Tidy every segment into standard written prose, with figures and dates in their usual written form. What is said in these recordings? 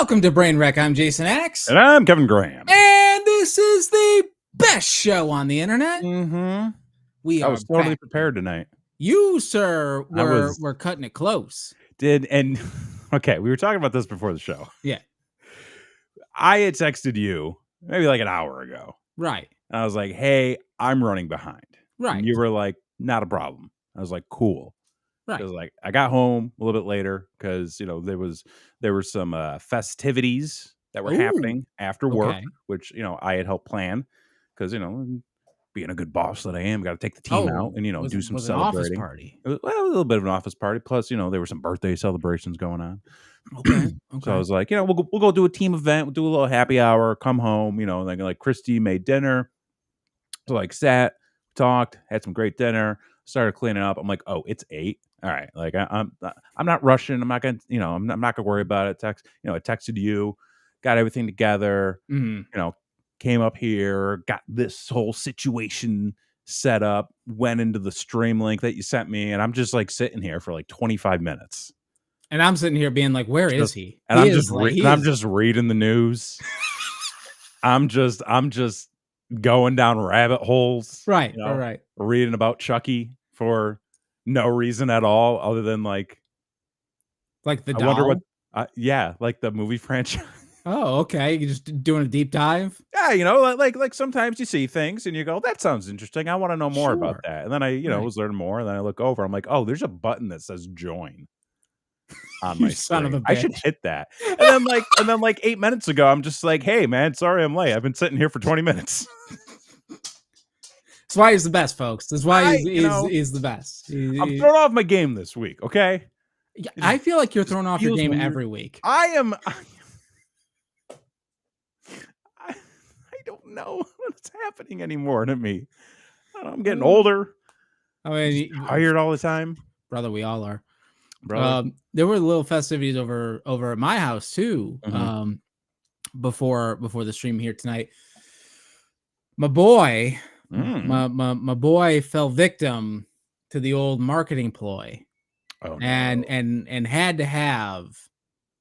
Welcome to Brain Wreck. I'm Jason X. And I'm Kevin Graham. And this is the best show on the internet. I was totally prepared tonight. You, sir, were cutting it close. Okay, we were talking about this before the show. Yeah. I had texted you maybe like an hour ago. Right. And I was like, hey, I'm running behind. Right. And you were like, not a problem. I was like, cool. Right. Because like I got home a little bit later because there were some festivities that were happening after work, which I had helped plan because being a good boss that I am, got to take the team out and do some celebrating. Office party? It was, a little bit of an office party. Plus, there were some birthday celebrations going on. Okay. So I was like, we'll go do a team event. We'll do a little happy hour. Come home. Like Christy made dinner. So like sat, talked, had some great dinner. Started cleaning up. I'm like, oh, it's 8. All right. Like I'm not rushing. I'm not gonna, I'm not gonna worry about it. I texted you, got everything together. Came up here, got this whole situation set up, went into the stream link that you sent me, and I'm just like sitting here for like 25 minutes. And I'm sitting here being like, where is he? And I'm just reading the news. I'm just going down rabbit holes. Right. All right. Reading about Chucky for no reason at all, other than like the doll? I wonder what like the movie franchise. Oh, okay. You're just doing a deep dive? Yeah, like sometimes you see things and you go, that sounds interesting. I want to know more about that. And then I, was learning more, and then I look over, I'm like, oh, there's a button that says join on my son of a bitch. I should hit that. And then like 8 minutes ago, I'm just like, hey man, sorry I'm late. I've been sitting here for 20 minutes. That's why he's the best, folks. That's why he's the best. I'm thrown off my game this week, okay? I feel like you're thrown off your game every week. I don't know what's happening anymore to me. I'm getting older. I mean, tired all the time. Brother, we all are. Brother. There were little festivities over at my house too. Before the stream here tonight. My boy, my boy fell victim to the old marketing ploy. Oh, no. and had to have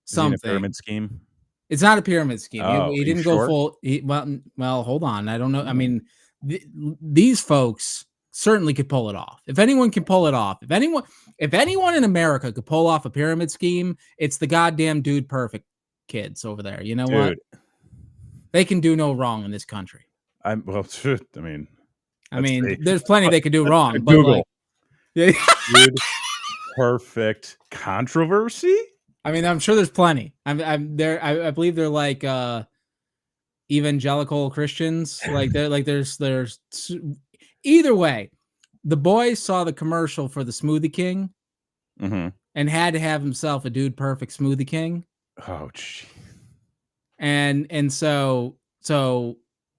something. Is it a pyramid scheme? It's not a pyramid scheme. Oh, he didn't go full. Well, hold on. I don't know. I mean, these folks certainly could pull it off. If anyone can pull it off, if anyone in America could pull off a pyramid scheme, it's the goddamn Dude Perfect kids over there. You know what? They can do no wrong in this country. There's plenty they could do wrong. Google. But like, Dude Perfect controversy. I mean, I'm sure there's plenty. I'm there. I believe they're like evangelical Christians. Like there's either way. The boy saw the commercial for the Smoothie King, and had to have himself a Dude Perfect Smoothie King. Oh, gee. And so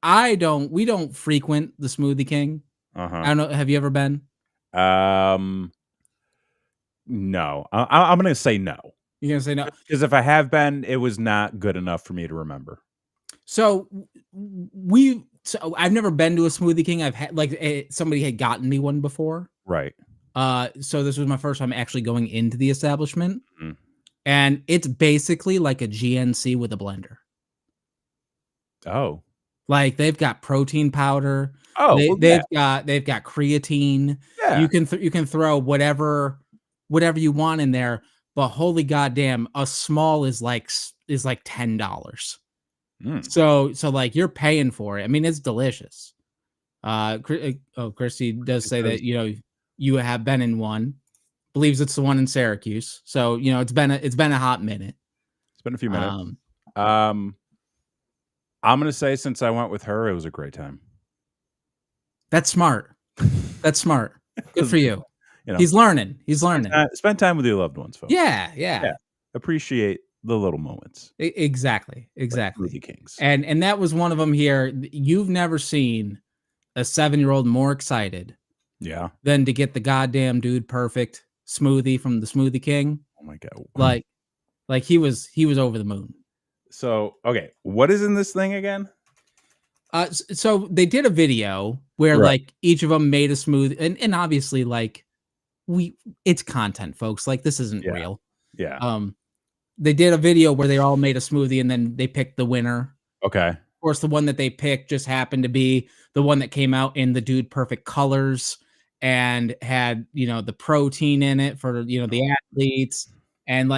we don't frequent the Smoothie King. I don't know. Have you ever been? No. I'm gonna say no. You're gonna say no because if I have been, it was not good enough for me to remember. So I've never been to a Smoothie King. I've had somebody had gotten me one before, right? So this was my first time actually going into the establishment, and it's basically like a GNC with a blender. Oh, like they've got protein powder. Oh, they've got creatine. Yeah, you can throw whatever you want in there. But holy goddamn, a small is like $10. So like you're paying for it. I mean, it's delicious. Christy does say that you have been in one. Believes it's the one in Syracuse. So it's been a hot minute. It's been a few minutes. I'm gonna say since I went with her, it was a great time. That's smart. That's smart. Good for you. He's learning. Spend time with your loved ones, folks. Yeah. Appreciate the little moments. Exactly. Like Smoothie Kings. And that was one of them here. You've never seen a 7-year-old more excited than to get the goddamn Dude Perfect smoothie from the Smoothie King. Oh my God. Like he was over the moon. So, okay. What is in this thing again? So they did a video where like each of them made a smoothie and obviously like it's content, folks. Like this isn't real. Yeah. they did a video where they all made a smoothie and then they picked the winner. Okay. Of course, the one that they picked just happened to be the one that came out in the Dude Perfect colors and had, the protein in it for, the athletes and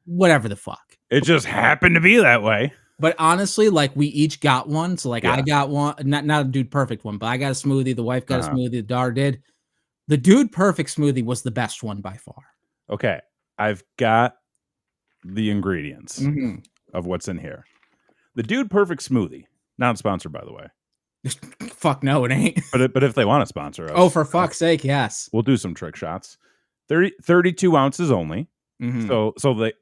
whatever the fuck. It just happened to be that way. But honestly, we each got one. So I got one, not a Dude Perfect one, but I got a smoothie. The wife got a smoothie. The daughter did. The Dude Perfect smoothie was the best one by far. Okay. I've got the ingredients of what's in here. The Dude Perfect smoothie, not sponsored, by the way. Fuck no, it ain't. But if they want to sponsor us, oh, for fuck's sake, yes, we'll do some trick shots. 32 ounces only. So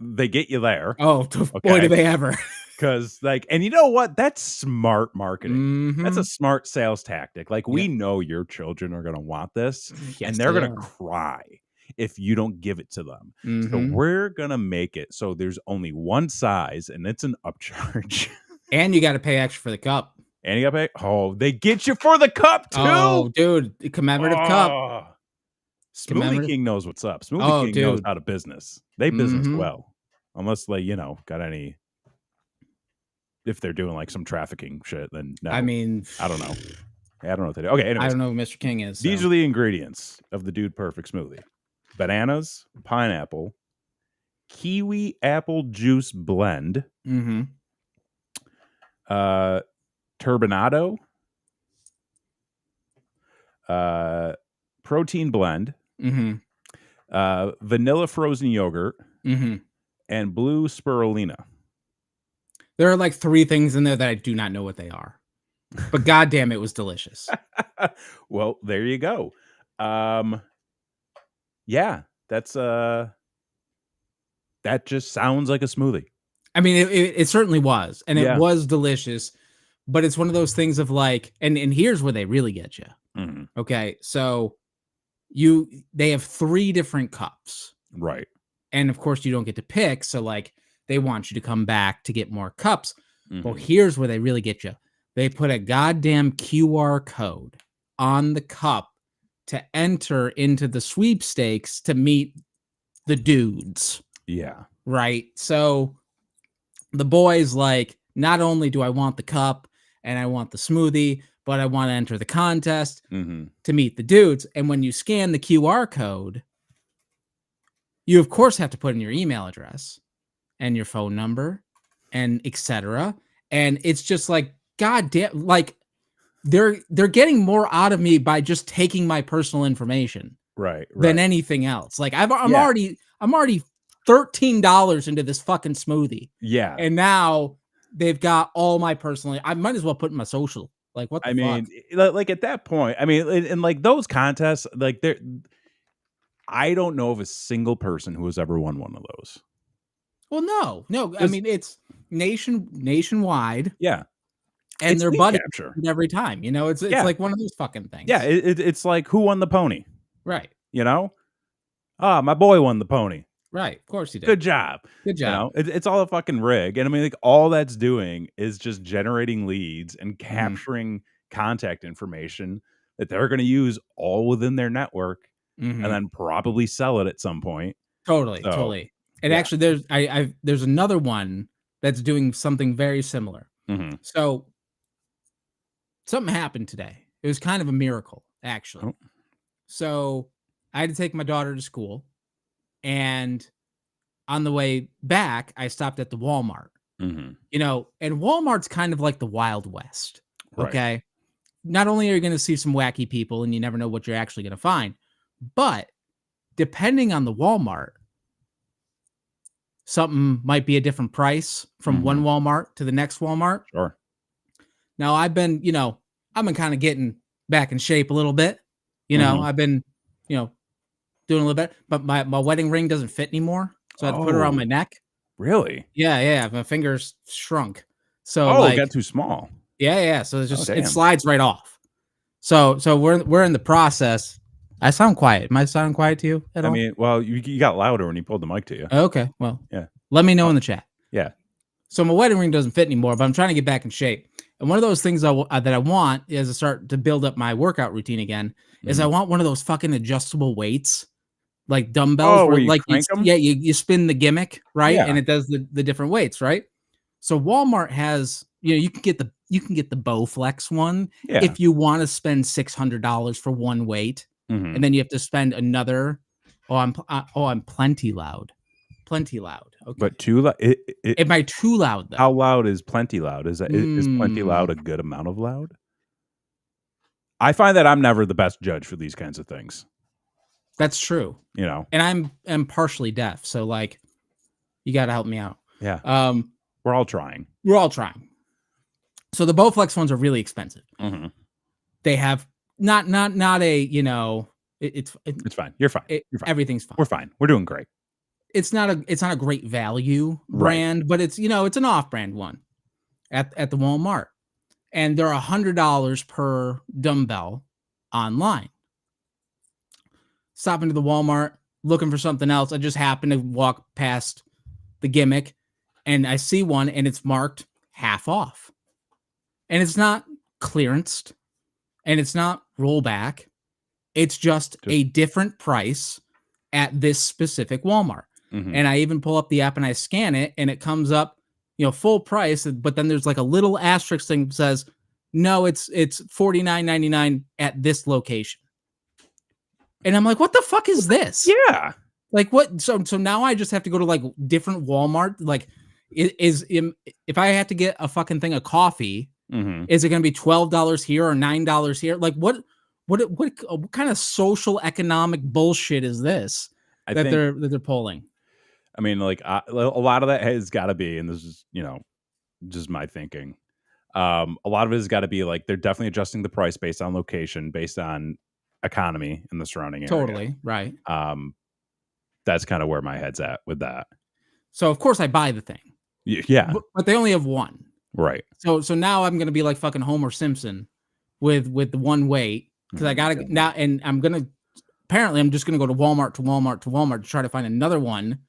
they get you there. Oh, boy, do they ever! Because and you know what? That's smart marketing. That's a smart sales tactic. We know your children are gonna want this, and they're gonna cry if you don't give it to them. So we're gonna make it so there's only one size, and it's an upcharge. And you got to pay extra for the cup. And you got to pay. Oh, they get you for the cup too. Oh, dude, the commemorative cup. Smoothie King knows what's up. Smoothie King knows how to business. They business well, unless got any. If they're doing some trafficking shit, then no. I mean, I don't know. I don't know what they do. Okay, anyways, I don't know who Mr. King is. These are the ingredients of the Dude Perfect smoothie: bananas, pineapple, kiwi apple juice blend, turbinado, protein blend, vanilla frozen yogurt, and blue spirulina. There are 3 things in there that I do not know what they are, but goddamn, it was delicious. Well, there you go. Yeah, that's that just sounds like a smoothie. I mean, it certainly was, and it was delicious. But it's one of those things of and here's where they really get you. Okay, so they have 3 different cups, right? And of course, you don't get to pick. So they want you to come back to get more cups. Well, here's where they really get you. They put a goddamn QR code on the cup to enter into the sweepstakes to meet the dudes. Yeah. Right. So the boys not only do I want the cup and I want the smoothie, but I want to enter the contest to meet the dudes. And when you scan the QR code, you of course have to put in your email address and your phone number and etc. And it's just goddamn, they're getting more out of me by just taking my personal information, right. than anything else. I'm already $13 into this fucking smoothie. Yeah. And now they've got all my personal. I might as well put in my social. What the fuck? I mean, at that point, I mean, in those contests, I don't know of a single person who has ever won one of those. Well, no. I mean, it's nationwide. Yeah. And their buddy every time, it's one of those fucking things. Yeah. It's like who won the pony? Right. My boy won the pony. Right. Of course he did. Good job. It's all a fucking rig. And I mean, all that's doing is just generating leads and capturing contact information that they're going to use all within their network and then probably sell it at some point. Totally. And actually there's another one that's doing something very similar. So something happened today. It was kind of a miracle, actually. Oh. So I had to take my daughter to school, and on the way back, I stopped at the Walmart. And Walmart's kind of like the Wild West. Okay. Right. Not only are you going to see some wacky people and you never know what you're actually going to find, but depending on the Walmart, something might be a different price from one Walmart to the next Walmart. Sure. Now I've been kind of getting back in shape a little bit. I've been, doing a little bit, but my wedding ring doesn't fit anymore. So I have to put it around my neck. Really? Yeah. My fingers shrunk. So it got too small. Yeah. So it's just, it slides right off. So we're in the process. I sound quiet. Am I sounding quiet to you at all? I mean, well, you got louder when you pulled the mic to you. Okay. Well, yeah. Let me know in the chat. Yeah. So my wedding ring doesn't fit anymore, but I'm trying to get back in shape. And one of those things that I want is to start to build up my workout routine again is I want one of those fucking adjustable weights, like dumbbells where you like crank them? yeah, you spin the gimmick, right? Yeah. And it does the different weights, right? So Walmart has, you can get the Bowflex one Yeah. if you want to spend $600 for one weight, Mhm. and then you have to spend another. I'm plenty loud. Plenty loud. Okay. But too loud. Am I too loud though? How loud is plenty loud? Is plenty loud Mm, a good amount of loud? I find that I'm never the best judge for these kinds of things. that's true. You know? And I'm partially deaf, so like you got to help me out. Yeah. Um, We're all trying. we're all trying. So the Bowflex ones are really expensive. Mm-hmm. They have not a It's fine. You're fine. You're fine. everything's fine. We're fine. We're doing great. It's not a great value Right. brand, but it's it's an off brand one at the Walmart, and they're $100 per dumbbell online. Stop into the Walmart looking for something else. I just happen to walk past the gimmick, and I see one, and it's marked half off, and it's not clearanced, and it's not rollback. It's just a different price at this specific Walmart. Mhm. And I even pull up the app and I scan it, and it comes up, full price. But then there's like a little asterisk thing that says, no, it's $49.99 at this location. And I'm like, what the fuck is this? Yeah. Like what? So now I just have to go to like different Walmart. Like, if I had to get a fucking thing of coffee, Mm-hmm. is it going to be $12 here or $9 here? Like what kind of social economic bullshit is this that they're pulling? I mean, like a lot of that has got to be, and this is just my thinking. A lot of it has got to be like they're definitely adjusting the price based on location, based on economy in the surrounding area. Totally right. That's kind of where my head's at with that. So of course I buy the thing. Yeah, but they only have one. Right. So now I'm gonna be like fucking Homer Simpson with the one weight because I gotta now, and I'm just gonna go to Walmart to try to find another one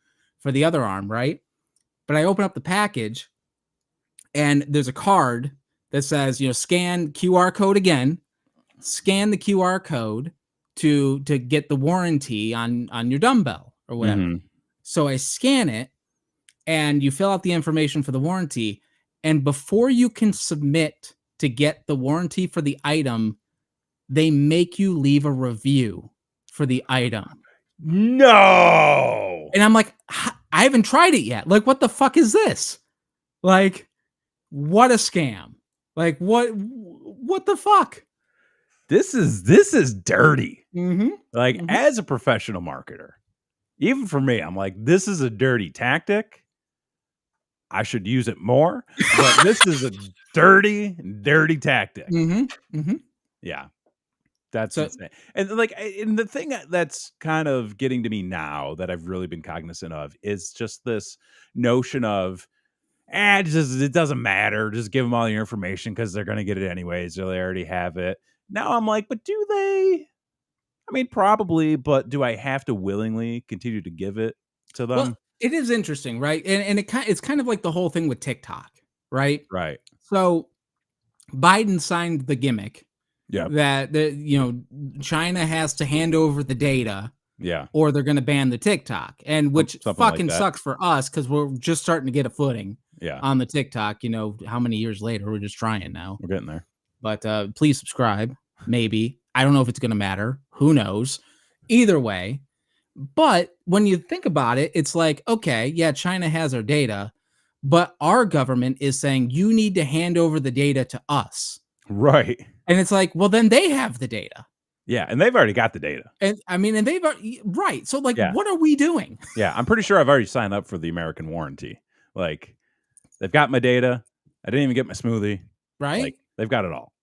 for the other arm, right? But I open up the package, and there's a card that says, scan QR code again, scan the QR code to get the warranty on your dumbbell or whatever. Mm-hmm. So I scan it, and you fill out the information for the warranty. And before you can submit to get the warranty for the item, they make you leave a review for the item. No. And I'm like, I haven't tried it yet. Like, what the fuck is this? Like, what a scam. Like, what the fuck? This is dirty. Mm-hmm. Like, as a professional marketer, even for me, I'm like, this is a dirty tactic. I should use it more, but this is a dirty tactic. Mm-hmm. Mm-hmm. Yeah, that's insane. And and the thing that's kind of getting to me now that I've really been cognizant of is just this notion of, it doesn't matter. Just give them all your information because they're going to get it anyways, or they already have it. Now I'm like, but do they? I mean, probably, but do I have to willingly continue to give it to them? Well, it is interesting, right? And it's kind of like the whole thing with TikTok, right? Right. So Biden signed the gimmick, yeah, that China has to hand over the data, yeah, or they're going to ban the TikTok, and which fucking like sucks for us because we're just starting to get a footing, yeah, on the TikTok. How many years later? We're just trying now. We're getting there. But please subscribe. Maybe. I don't know if it's going to matter. Who knows? Either way. But when you think about it, it's like, okay, yeah, China has our data, but our government is saying you need to hand over the data to us. Right. And it's like, well, then they have the data. Yeah. And they've already got the data. And I mean, and they've right. So like, what are we doing? Yeah. I'm pretty sure I've already signed up for the American warranty. Like, they've got my data. I didn't even get my smoothie. Right. Like, they've got it all.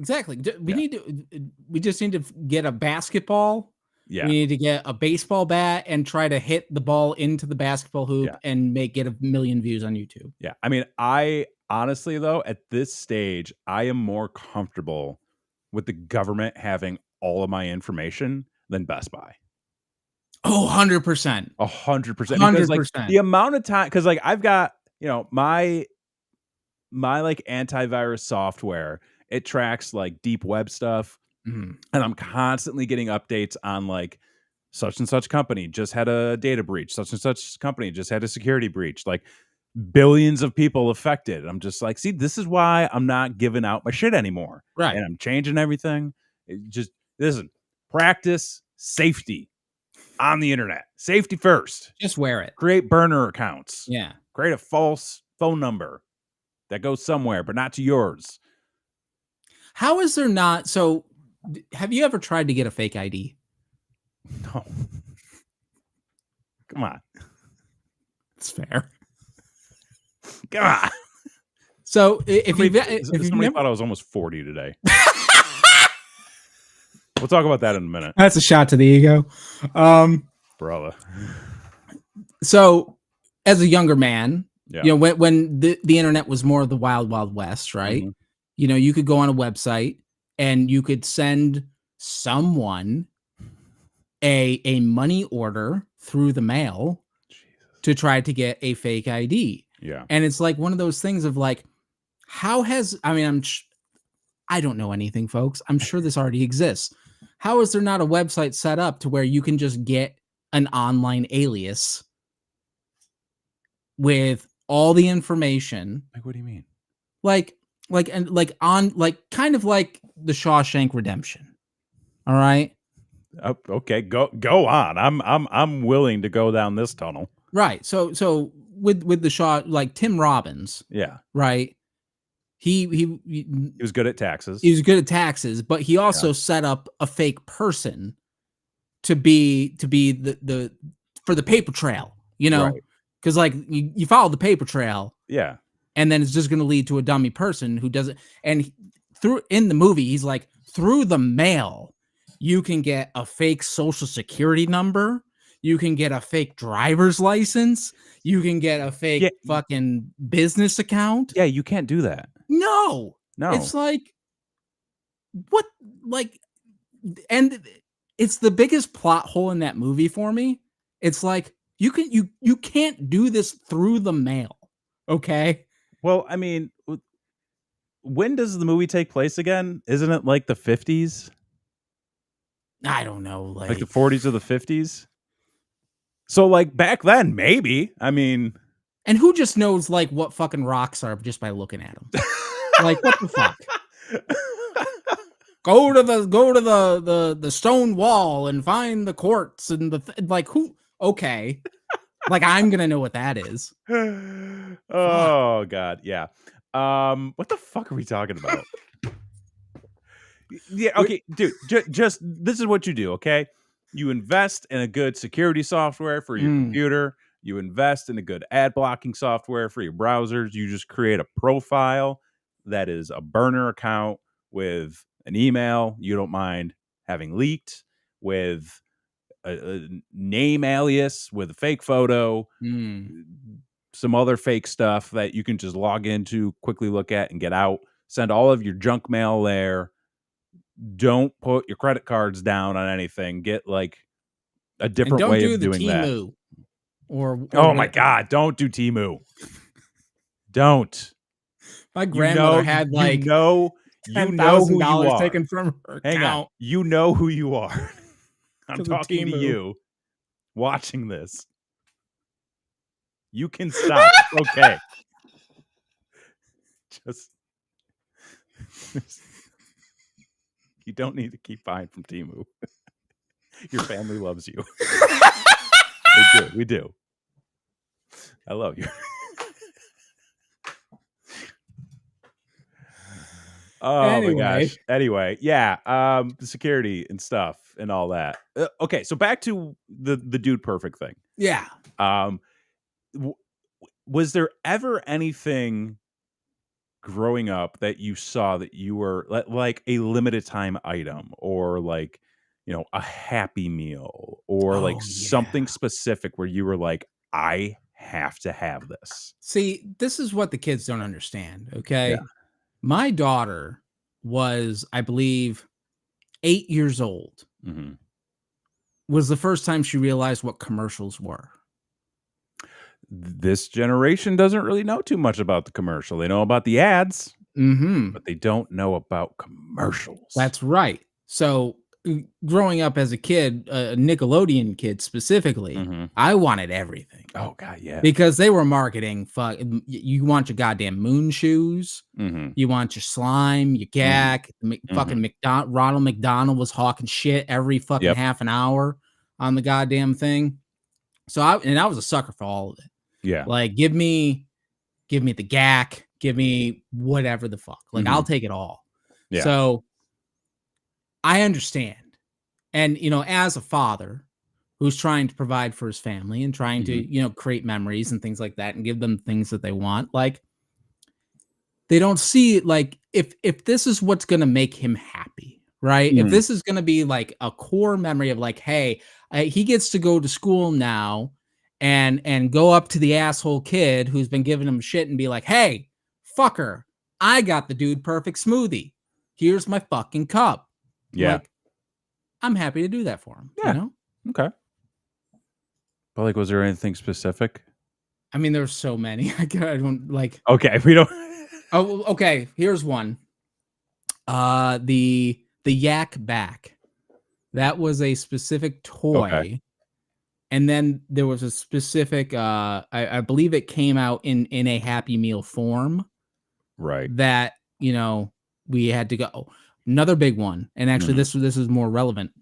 Exactly. We just need to get a basketball. Yeah. We need to get a baseball bat and try to hit the ball into the basketball hoop and get 1 million views on YouTube. Yeah. I mean, I honestly, though, at this stage, I am more comfortable with the government having all of my information than Best Buy. Oh, 100%. 100%. Because like the amount of time, because like I've got, my like antivirus software, it tracks like deep web stuff. Mm-hmm. And I'm constantly getting updates on like such and such company just had a data breach. Such and such company just had a security breach. Like billions of people affected. I'm just like, see, this is why I'm not giving out my shit anymore. Right. And I'm changing everything. Listen, practice safety on the internet. Safety first. Just wear it. Create burner accounts. Yeah. Create a false phone number that goes somewhere, but not to yours. How is there not? So have you ever tried to get a fake ID? No. Come on. It's fair. Come on. So if somebody thought I was almost 40 today. We'll talk about that in a minute. That's a shot to the ego. Brother. So as a younger man, yeah. You know, when the internet was more of the wild, wild west, right? Mm-hmm. You know, you could go on a website and you could send someone a money order through the mail to try to get a fake ID. Yeah. And it's like one of those things of like, I don't know anything, folks. I'm sure this already exists. How is there not a website set up to where you can just get an online alias with all the information? Like, what do you mean? Kind of like the Shawshank Redemption. All right. Okay, go on. I'm willing to go down this tunnel. Right. So with the Shaw, like Tim Robbins. Yeah. Right. He was good at taxes. He was good at taxes, but he also set up a fake person to be the for the paper trail, you know, because like you follow the paper trail. Yeah. And then it's just going to lead to a dummy person who doesn't. And in the movie, he's like, through the mail, you can get a fake social security number. You can get a fake driver's license. You can get a fake fucking business account. Yeah, you can't do that. No. It's like, what? Like, and it's the biggest plot hole in that movie for me. It's like, you can't do this through the mail. Okay. Well, I mean, when does the movie take place again? Isn't it like the 50s? I don't know. Like the 40s or the 50s? So like back then, maybe. I mean, and who just knows like what fucking rocks are just by looking at them? Like, what the fuck? Go to the stone wall and find the quartz and like who? Okay. Like, I'm gonna know what that is. Oh God, yeah. What the fuck are we talking about? Yeah, okay, dude. Just this is what you do, okay? You invest in a good security software for your computer. You invest in a good ad blocking software for your browsers. You just create a profile that is a burner account with an email you don't mind having leaked, with a name alias, with a fake photo, some other fake stuff that you can just log into, quickly look at and get out. Send all of your junk mail there. Don't put your credit cards down on anything. Get like a different way of doing that. Or oh my God, don't do Temu. Don't. My grandmother had like $10,000 taken from her account. You know who you are. I'm talking to you watching this. You can stop. Okay. Just you don't need to keep buying from Temu. Your family loves you. We do. I love you. Oh my gosh. Anyway, yeah. Security and stuff and all that. Okay, so back to the dude perfect thing. Yeah. Was there ever anything growing up that you saw that you were like a limited time item, or like, you know, a Happy Meal, or something specific where you were like, I have to have this? See, this is what the kids don't understand. Okay. Yeah. My daughter was, I believe, 8 years old. Was the first time she realized what commercials were. This generation doesn't really know too much about the commercial. They know about the ads, but they don't know about commercials. That's right. So growing up as a kid, a Nickelodeon kid specifically, Mhm. I wanted everything Oh god, yeah. because they were marketing. You want your goddamn moon shoes, Mhm. you want your slime, your Mhm. gack. Fucking Mhm. Ronald McDonald was hawking shit every fucking Yep. half an hour on the goddamn thing. So I was a sucker for all of it. Yeah. Like, give me the gack, give me whatever the fuck. Like, I'll Mhm. take it all. Yeah. So I understand. And, as a father who's trying to provide for his family and trying to, Mhm. create memories and things like that and give them things that they want, like, they don't see it like if this is what's going to make him happy, right? If Mhm. this is going to be like a core memory of like, hey, he gets to go to school now and go up to the asshole kid who's been giving him shit and be like, hey, fucker, I got the dude perfect smoothie. Here's my fucking cup. Yeah. Like, I'm happy to do that for him, Yeah. Okay. But, like, was there anything specific? I mean, there's so many. I don't like. Okay, we don't Oh, okay. Here's one. The yak back. That was a specific Okay. toy, and then there was a specific. I believe it came out in a Happy Meal form Right. that we had to go. Another big one, and actually Mhm. this is more relevant.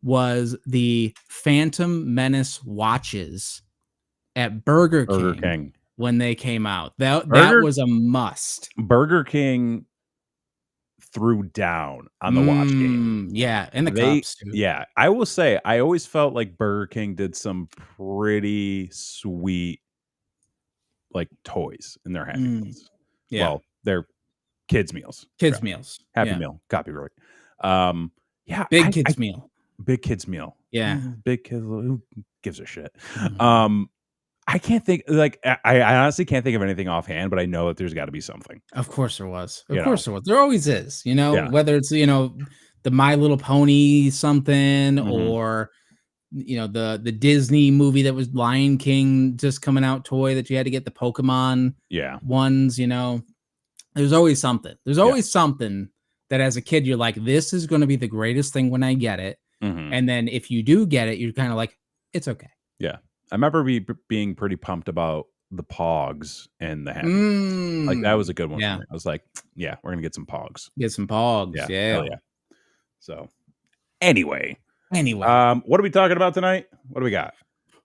Was the Phantom Menace watches at Burger Burger King King. when they came out. That Burger was a must. Burger King threw down on the watch game. Yeah, and the They cups too. Yeah, I will say, I always felt like Burger King did some pretty sweet, like, toys in their Happy Mm, Meals. yeah, Well, they're kids' meals, kids rather. meals. Happy Yeah, Meal, copyright. Um, yeah, big I kids meal. big kids meal. Yeah. Big kids, who gives a shit? Mhm. Um, I can't think, like, I honestly can't think of anything offhand, but I know that there's gotta be something, Of course there was. Of you know? course there was. There always is, Yeah. whether it's, the My Little Pony something Mhm. or the Disney movie that was Lion King just coming out toy that you had to get the Pokemon Yeah. ones. There's always something. There's Yeah. always something that as a kid you're like, this is going to be the greatest thing when I get it. Mhm. And then if you do get it, you're kind of like, it's okay. Yeah. I remember being pretty pumped about the Pogs and the Happy Meals. Like, that was a good one for Yeah. me. I was like, "Yeah, we're gonna get some Pogs." Get some pogs. Yeah. Hell Yeah. yeah. So, anyway, Anyway. what are we talking about tonight? What do we got?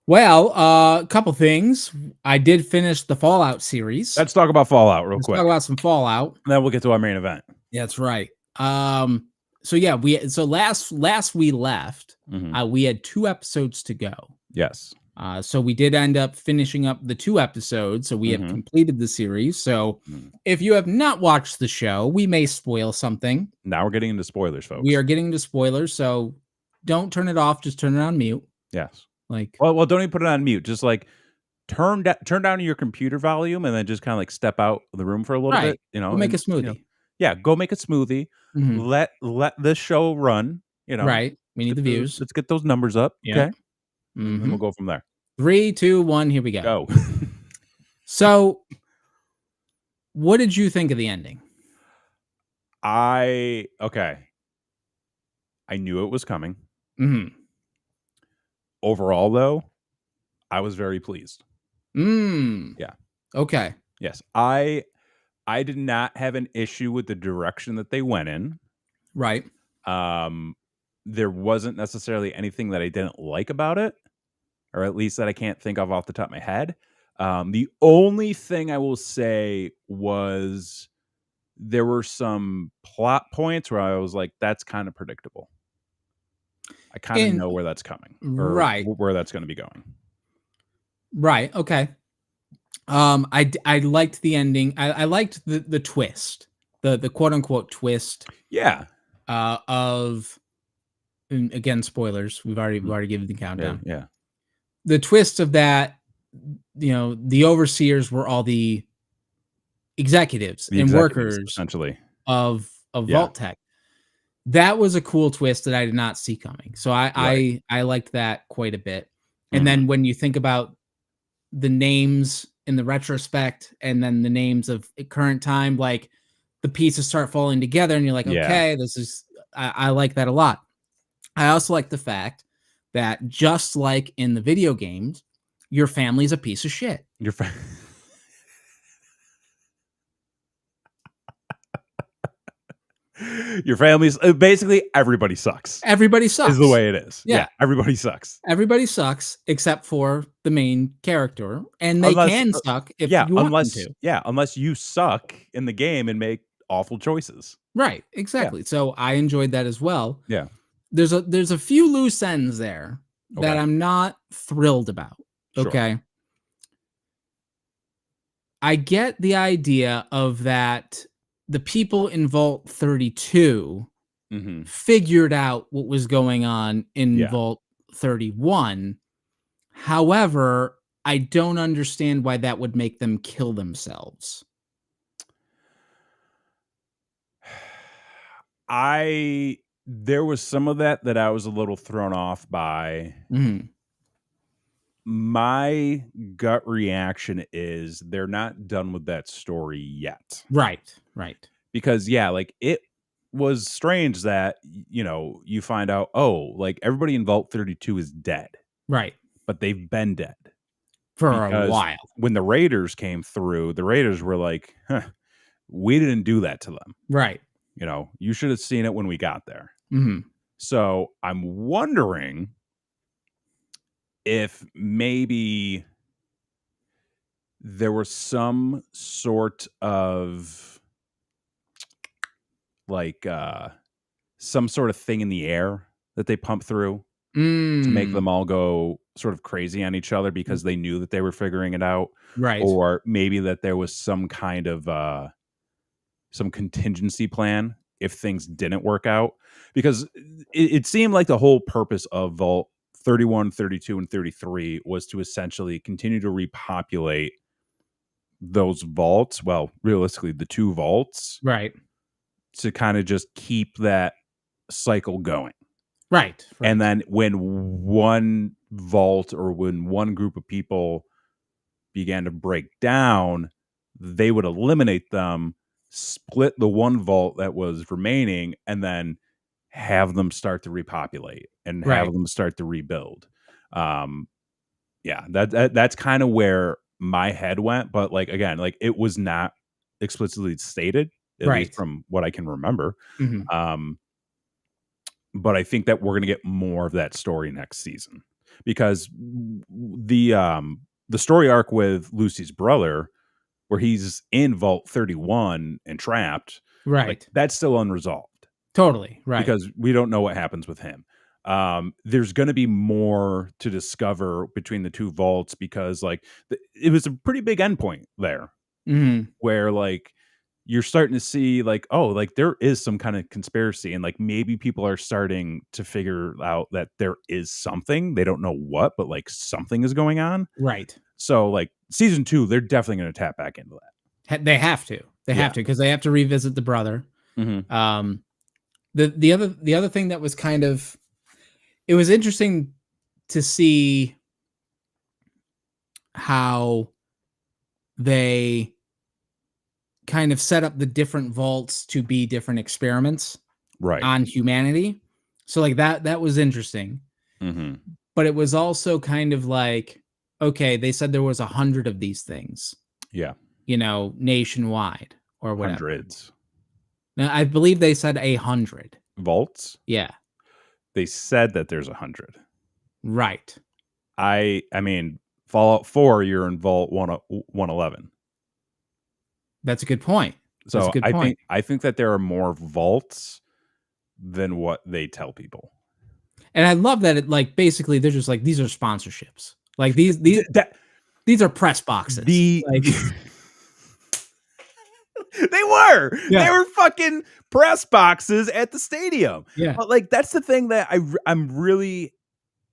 Well, a couple things. I did finish the Fallout series. Let's talk about Fallout real Let's talk quick, about some Fallout. and then we'll get to our main event. Yeah, that's right. So yeah, last we left, Mhm. we had 2 episodes to go. Yes. So we did end up finishing up the 2 episodes, so we have Mhm. completed the series. So Mm. if you have not watched the show, we may spoil something. Now we're getting into spoilers, folks. We are getting into spoilers, so don't turn it off, just turn it on mute. Yes. Like, Well, don't even put it on mute. Just, like, turn down your computer volume and then just kinda, like, step out of the room for a little right, bit, you know, we'll make a and, smoothie. yeah, go make a smoothie. Mhm. Let this show run, you know. Right, we need the views. Let's get those numbers up, Yeah. okay? And then we'll Mhm. go from there. 3, 2, 1, here we go. Go. So, what did you think of the ending? Okay. I knew it was coming. Mhm. Overall, though, I was very pleased. Mm. Yeah. Okay. Yes. I did not have an issue with the direction that they went in. Right. There wasn't necessarily anything that I didn't like about it, or at least that I can't think of off the top of my head. The only thing I will say was there were some plot points where I was like, that's kind of predictable. I kind of And know where that's coming or right. where that's going to be going. Right. Okay. I liked the ending. I liked the twist, the quote unquote twist. Yeah. Of and again spoilers. We've already Mhm. given the Yeah. countdown. Yeah. The twist of that, the overseers were all the executives The and executives, workers essentially. of Yeah. Vault Tech. That was a cool twist that I did not see coming. So Right. I liked that quite a bit. And Mhm. then when you think about the names in the retrospect and then the names of current time, like the pieces start falling together and you're like, Yeah. okay, I like that a lot. I also like the fact that just like in the video games, your family's a piece of shit. Your fa- Your family's basically everybody sucks. Everybody sucks. Is the way it is. Yeah. Yeah, everybody sucks. Everybody sucks except for the main character, and they Unless, can suck if you want them to. unless you suck in the game and make awful choices. Right, Yeah, exactly. So I enjoyed that as well. yeah. There's a few loose ends there that Okay, I'm not thrilled about. sure. Okay. I get the idea of that the people in Vault 32 Hmm. figured out what was going on in Yeah. Vault 31. However, I don't understand why that would make them kill themselves. There was some of that I was a little thrown off by. Mhm. My gut reaction is they're not done with that story yet. Right, right, Because yeah, like it was strange that you find out, oh, like everybody in Vault 32 is dead, right. but they've been dead. For a Because while. when the Raiders came through, the Raiders were like, huh, we didn't do that to them. Right. You should have seen it when we got there. Mhm. So I'm wondering if maybe there was some sort of like some sort of thing in the air that they pumped through to make them Mm. all go sort of crazy on each other because they knew that they were figuring it out. Right. Or maybe that there was some kind of some contingency plan if things didn't work out, because it seemed like the whole purpose of Vault 31, 32, and 33 was to essentially continue to repopulate those vaults. Well, realistically, the two vaults, Right. to kind of just keep that cycle going. Right. Right. And then when one vault or when one group of people began to break down, they would eliminate them, split the one vault that was remaining, and then have them start to repopulate and have Right. them start to rebuild. Yeah, that's kind of where my head went. But like again, like it was not explicitly stated, at least Right. from what I can remember. Mhm. But I think that we're going to get more of that story next season, because the story arc with Lucy's brother, where he's in Vault 31 and trapped, like Right. that's still unresolved Totally. Right. because we don't know what happens with him. There's going to be more to discover between the two vaults, because like it was a pretty big endpoint there, Mhm. where like you're starting to see like, oh, like there is some kind of conspiracy, and like maybe people are starting to figure out that there is something. They don't know what, but like something is going on. Right. So like season 2, they're definitely going to tap back into that. They have to. They Yeah. have to, because they have to revisit the brother. Mm-hmm. The other thing that was kind of, it was interesting to see how they kind of set up the different vaults to be different experiments Right. on humanity. So like that was interesting. Mm-hmm. But it was also kind of like, okay, they said there was 100 of these things, Yeah. Nationwide or whatever. Hundreds. Now, I believe they said 100. Vaults. Yeah. They said that there's 100. Right. I mean, Fallout 4, you're in Vault 111. That's a good point. That's So a good point. I think that there are more vaults than what they tell people. And I love that it, like, basically they're just like, these are sponsorships. Like these are press boxes. Like, they were. Yeah. They were fucking press boxes at the stadium. Yeah. But like that's the thing that I'm really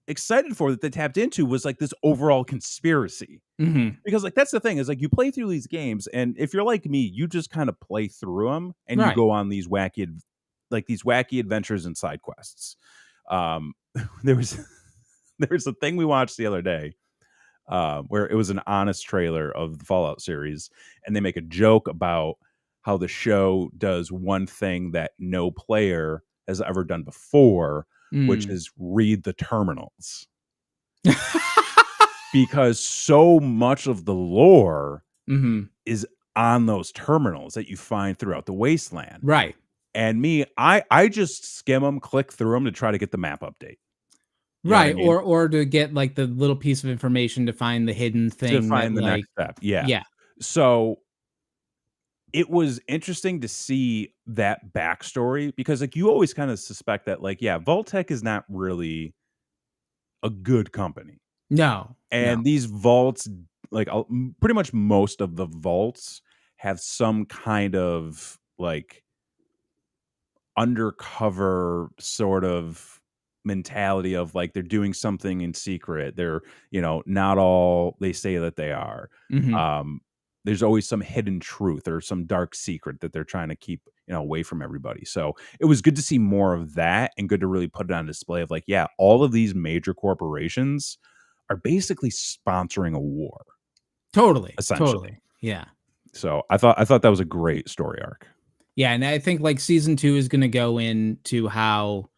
excited for, that they tapped into, was like this overall conspiracy. Mhm. Because like that's the thing, is like you play through these games, and if you're like me, you just kind of play through them, and you Right. go on these wacky adventures and side quests. There was a thing we watched the other day, where it was an honest trailer of the Fallout series, and they make a joke about how the show does one thing that no player has ever done before, which Mm. is read the terminals. Because so much of the lore Mhm. is on those terminals that you find throughout the wasteland. Right. And me, I just skim them, click through them to try to get the map update. You know what I Right, mean? or to get, like, the little piece of information to find the hidden To thing that, find the like next step. Yeah. yeah. So it was interesting to see that backstory because, like, you always kind of suspect that, like, yeah, Vault-Tec is not really a good company. No, no. And these vaults, like, pretty much most of the vaults have some kind of, like, undercover sort of mentality of, like, they're doing something in secret. They're, not all they say that they are. Mhm. Um, there's always some hidden truth or some dark secret that they're trying to keep, away from everybody. So it was good to see more of that and good to really put it on display of, like, yeah, all of these major corporations are basically sponsoring a war, Totally, essentially. totally. Yeah. So I thought that was a great story arc. Yeah, and I think, like, season 2 is gonna go into how,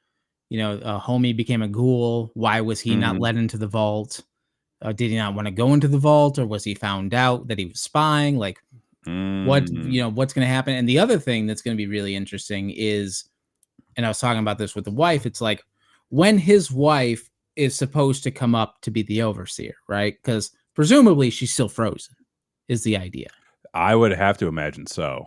Homie became a ghoul. Why was he not Mhm. let into the vault? Did he not wanna go into the vault, or was he found out that he was spying? Like, Mm. what's gonna happen? And the other thing that's gonna be really interesting is, and I was talking about this with the wife, it's like, when his wife is supposed to come up to be the overseer, right? Because presumably she's still frozen, is the idea. I would have to imagine so.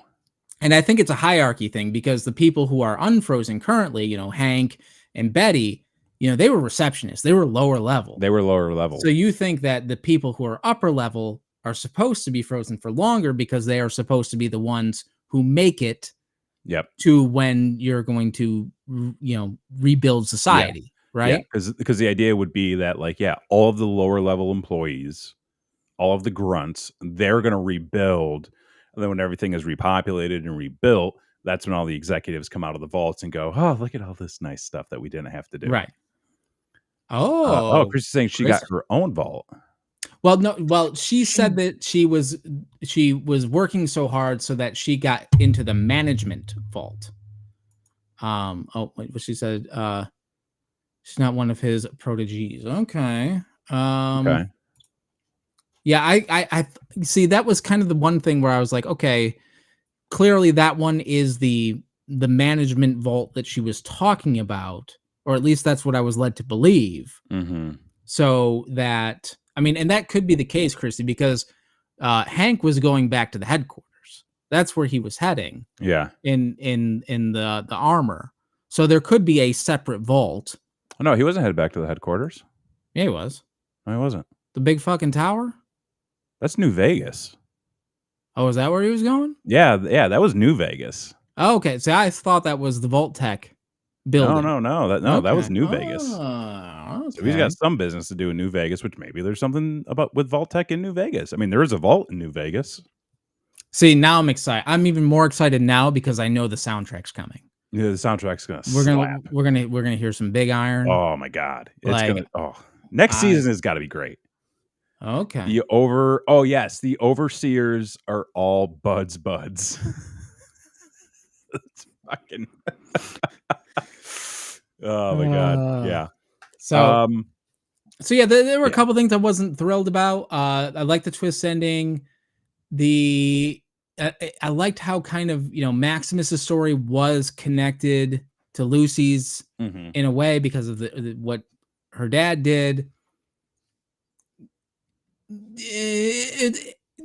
And I think it's a hierarchy thing because the people who are unfrozen currently, Hank and Betty, they were receptionists. They were lower level. They were lower So level. you think that the people who are upper level are supposed to be frozen for longer because they are supposed to be the ones who make it Yep. to when you're going to, rebuild Yeah. society, Yeah. right? Because the idea would be that, like, yeah, all of the lower level employees, all of the grunts, they're gonna rebuild, and then when everything is repopulated and rebuilt, that's when all the executives come out of the vaults and go, "Oh, look at all this nice stuff that we didn't have to do." Right. Chris is saying she got Chris. her own vault. Well, no, well, she She said that she was working so hard so that she got into the management vault. Oh, wait, what she said, she's not one of his proteges. Okay. Okay. Yeah, I see that was kind of the one thing where I was like, okay, clearly that one is the management vault that she was talking about, or at least that's what I was led to believe. Mhm. So that, I mean, and that could be the case, Christy, because Hank was going back to the headquarters. That's where he was heading Yeah. in the armor. So there could be a separate vault. Oh, no, he wasn't headed back to the headquarters. Yeah, he was. No, he wasn't. The big fucking tower? That's New Vegas. Oh, is that where he was going? Yeah, that was New Vegas. Oh, okay. See, I thought that was the Vault Tech No, building. no, no, that Okay. was New Vegas. Oh, So he's okay. got some business to do in New Vegas, which maybe there's something about with Vault Tech in New Vegas. I mean, there is a vault in New Vegas. See, now I'm excited. I'm even more excited now because I know the soundtrack's coming. Yeah, the soundtrack's gonna We're gonna slap. we're gonna we're gonna hear some Big Iron. Oh my god, it's Like, gonna. Next I season has got to be great. okay. Yes, the overseers are all buds. It's fucking. Oh my god, Uh, yeah. so Um, so yeah, there were a yeah. couple things I wasn't thrilled about. I like the twist ending. The I liked how kind of Maximus's story was connected to Lucy's Mhm. in a way because of what her dad did.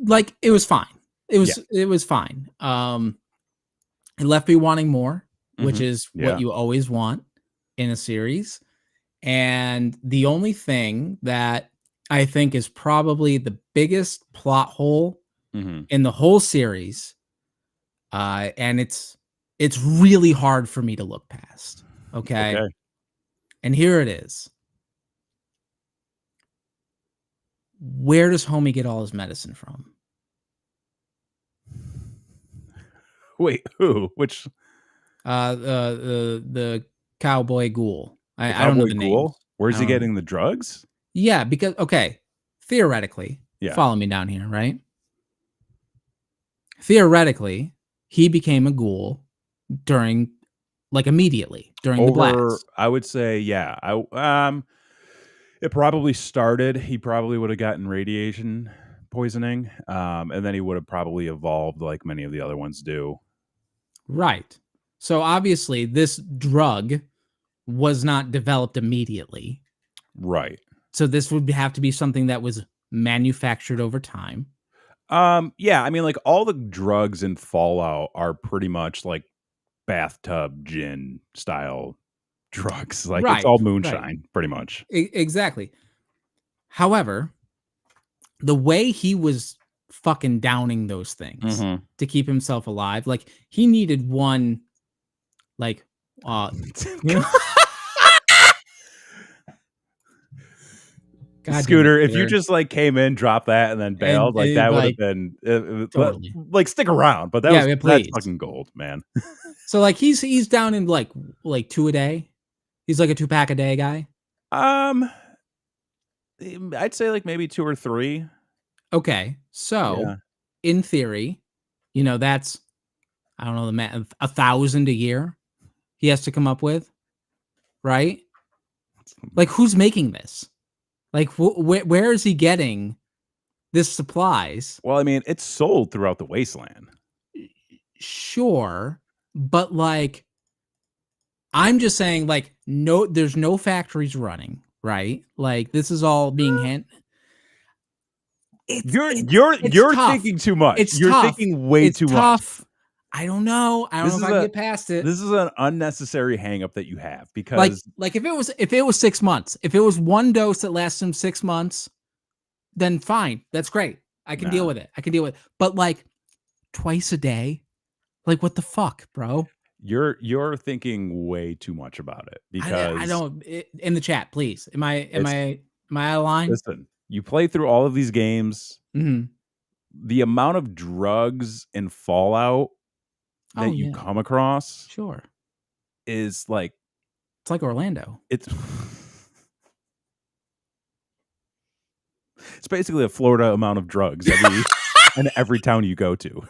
Like it was fine. It Yeah. was it was fine. It left me wanting more, which Mhm. is what Yeah. you always want in a series. And the only thing that I think is probably the biggest plot hole Mhm. in the whole series, and it's really hard for me to look past. Okay, Okay. and here it is. Where does Homie get all his medicine from? Wait, who? Which The cowboy ghoul. the I don't know cowboy the ghoul? names. Where's I he don't know. getting the drugs? Yeah, because okay, theoretically, Yeah. follow me down here, right? Theoretically, he became a ghoul during like immediately during the blast? I would say, yeah. It probably started. He probably would have gotten radiation poisoning, and then he would have probably evolved like many of the other ones do. Right. So obviously, this drug was not developed immediately. Right. So this would have to be something that was manufactured over time. Yeah, I mean, like all the drugs in Fallout are pretty much like bathtub gin style drugs. Like it's Right. all Right. moonshine, pretty much. Exactly. However, the way he was fucking downing those things Mm-hmm. to keep himself alive, like he needed one, like, you know, God damn it, Scooter, if you Scooter. just like came in, dropped that, and then bailed, like And that would have like been totally, like stick around. But yeah, that's please. fucking gold, man. So like he's down in like two a day. He's like a 2-pack a day guy. Um, I'd say like maybe 2 or 3. Okay, so Yeah. in theory, that's I don't know the math, 1,000 a year he has to come up with, right? Like who's making this? Like where is he getting this supplies? Well, I mean, it's sold throughout the wasteland. Sure, but like I'm just saying, like, no, there's no factories running, right? Like this is all being You're tough. thinking too much. It's You're tough. thinking way It's too much. tough. I don't know. I don't know if I can get past it. This is an unnecessary hang up that you have Like, because if it was 6 months, if it was one dose that lasts him 6 months, then fine. That's great. I can deal with it. But like twice a day, like what the fuck, bro? you're thinking way too much about it I because don't. In the chat, please. Am I out of line? listen, you play through all of these games. Mm-hmm. The amount of drugs in Fallout that Oh you yeah, come across sure. is like It's like Orlando. it's it's basically a Florida amount of drugs in every town you go to.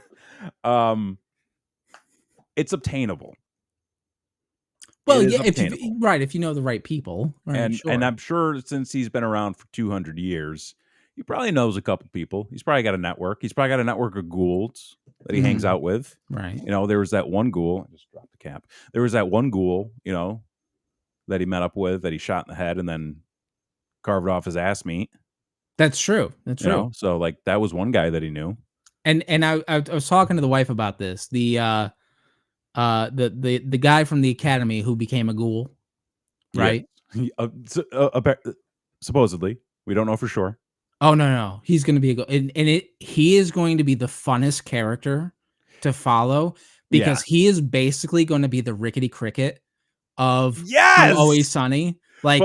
It's obtainable. Well, It is yeah, obtainable. if you know the right people, right? Sure. And I'm sure since he's been around for 200 years, he probably knows a couple people. He's probably got a network. He's probably got a network of ghouls that he hangs out with. Right. There was that one ghoul. I just dropped the cap. There was that one ghoul, that he met up with that he shot in the head and then carved off his ass meat. That's true. That's true. So like that was one guy that he knew. And I was talking to the wife about this. The guy from the academy who became a ghoul, right? Yeah. Supposedly, we don't know for sure. Oh no, he's going to be a ghoul, and he is going to be the funnest character to follow because he is basically going to be the Rickety Cricket of Always Sunny. Like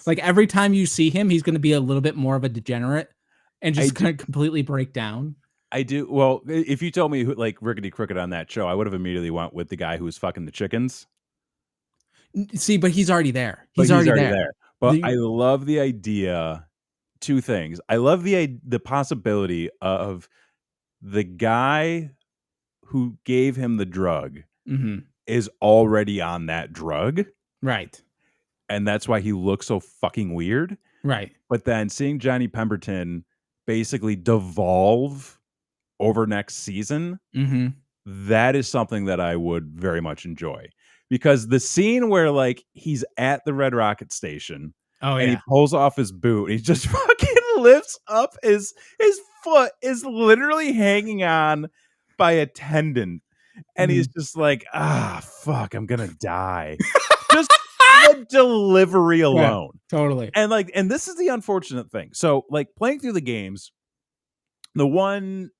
like every time you see him, he's going to be a little bit more of a degenerate and just going to completely break down. I do. Well, if you told me like Rickety Cricket on that show, I would have immediately went with the guy who was fucking the chickens. See, but he's already there. He's already there. But I love the idea. Two things. I love the possibility of the guy who gave him the drug is already on that drug. Right. And that's why he looks so fucking weird. Right. But then seeing Johnny Pemberton basically devolve over next season, that is something that I would very much enjoy. Because the scene where like he's at the Red Rocket station and he pulls off his boot, he just fucking lifts up his foot is literally hanging on by a tendon. And he's just like, fuck, I'm gonna die. Just the delivery alone. Yeah, totally. And this is the unfortunate thing. So like playing through the games, the one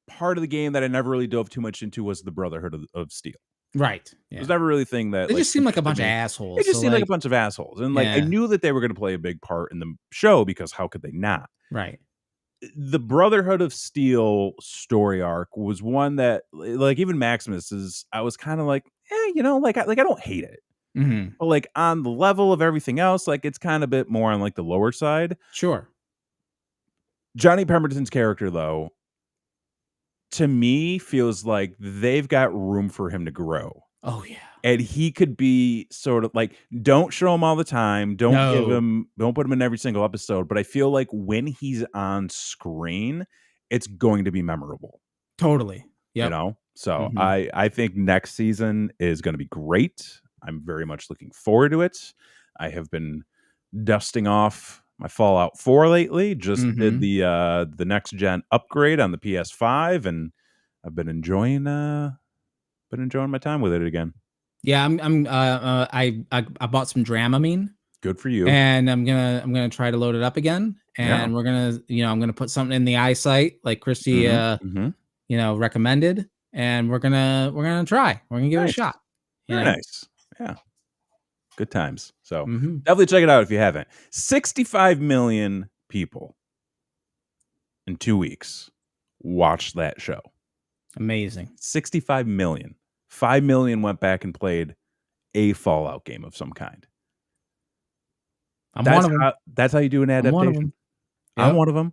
part of the game that I never really dove too much into was the Brotherhood of Steel. Right. Yeah. It was never really a thing that it just seemed like a bunch of assholes. It just seemed like a bunch of assholes. And like I knew that they were going to play a big part in the show because how could they not? Right. The Brotherhood of Steel story arc was one that like even Maximus's, I was kind of like, I don't hate it. But like on the level of everything else, like it's kind of a bit more on like the lower side. Sure. Johnny Pemberton's character though, to me feels like they've got room for him to grow. Oh yeah. And he could be sort of like, don't show him all the time. Don't put him in every single episode. But I feel like when he's on screen, it's going to be memorable. Totally. You know? So I think next season is going to be great. I'm very much looking forward to it. I have been dusting off my Fallout 4 lately. Just did the next gen upgrade on the PS5, and I've been enjoying my time with it again. Yeah, I bought some Dramamine. Good for you. And I'm gonna try to load it up again, and we're gonna, I'm gonna put something in the eyesight like Christy recommended, and we're gonna try. We're gonna give it a shot. Very nice. Yeah. Good times. So definitely check it out if you haven't. 65 million people in 2 weeks watched that show. Amazing. 65 million. 5 million went back and played a Fallout game of some kind. That's how you do an adaptation. I'm one of them.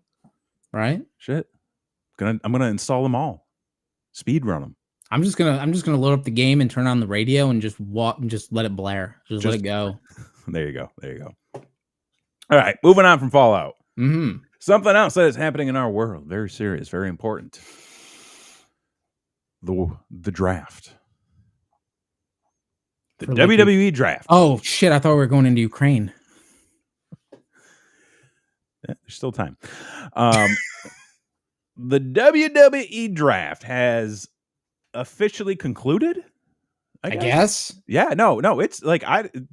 Right? Shit. I'm gonna install them all. Speed run them. I'm just gonna load up the game and turn on the radio and just walk and just let it blare. Just let it go. There you go. All right, moving on from Fallout. Something else that is happening in our world. Very serious, very important. The draft. The WWE draft. Oh shit! I thought we were going into Ukraine. Yeah, there's still time. The WWE draft has officially concluded. I guess. Yeah. No. It's like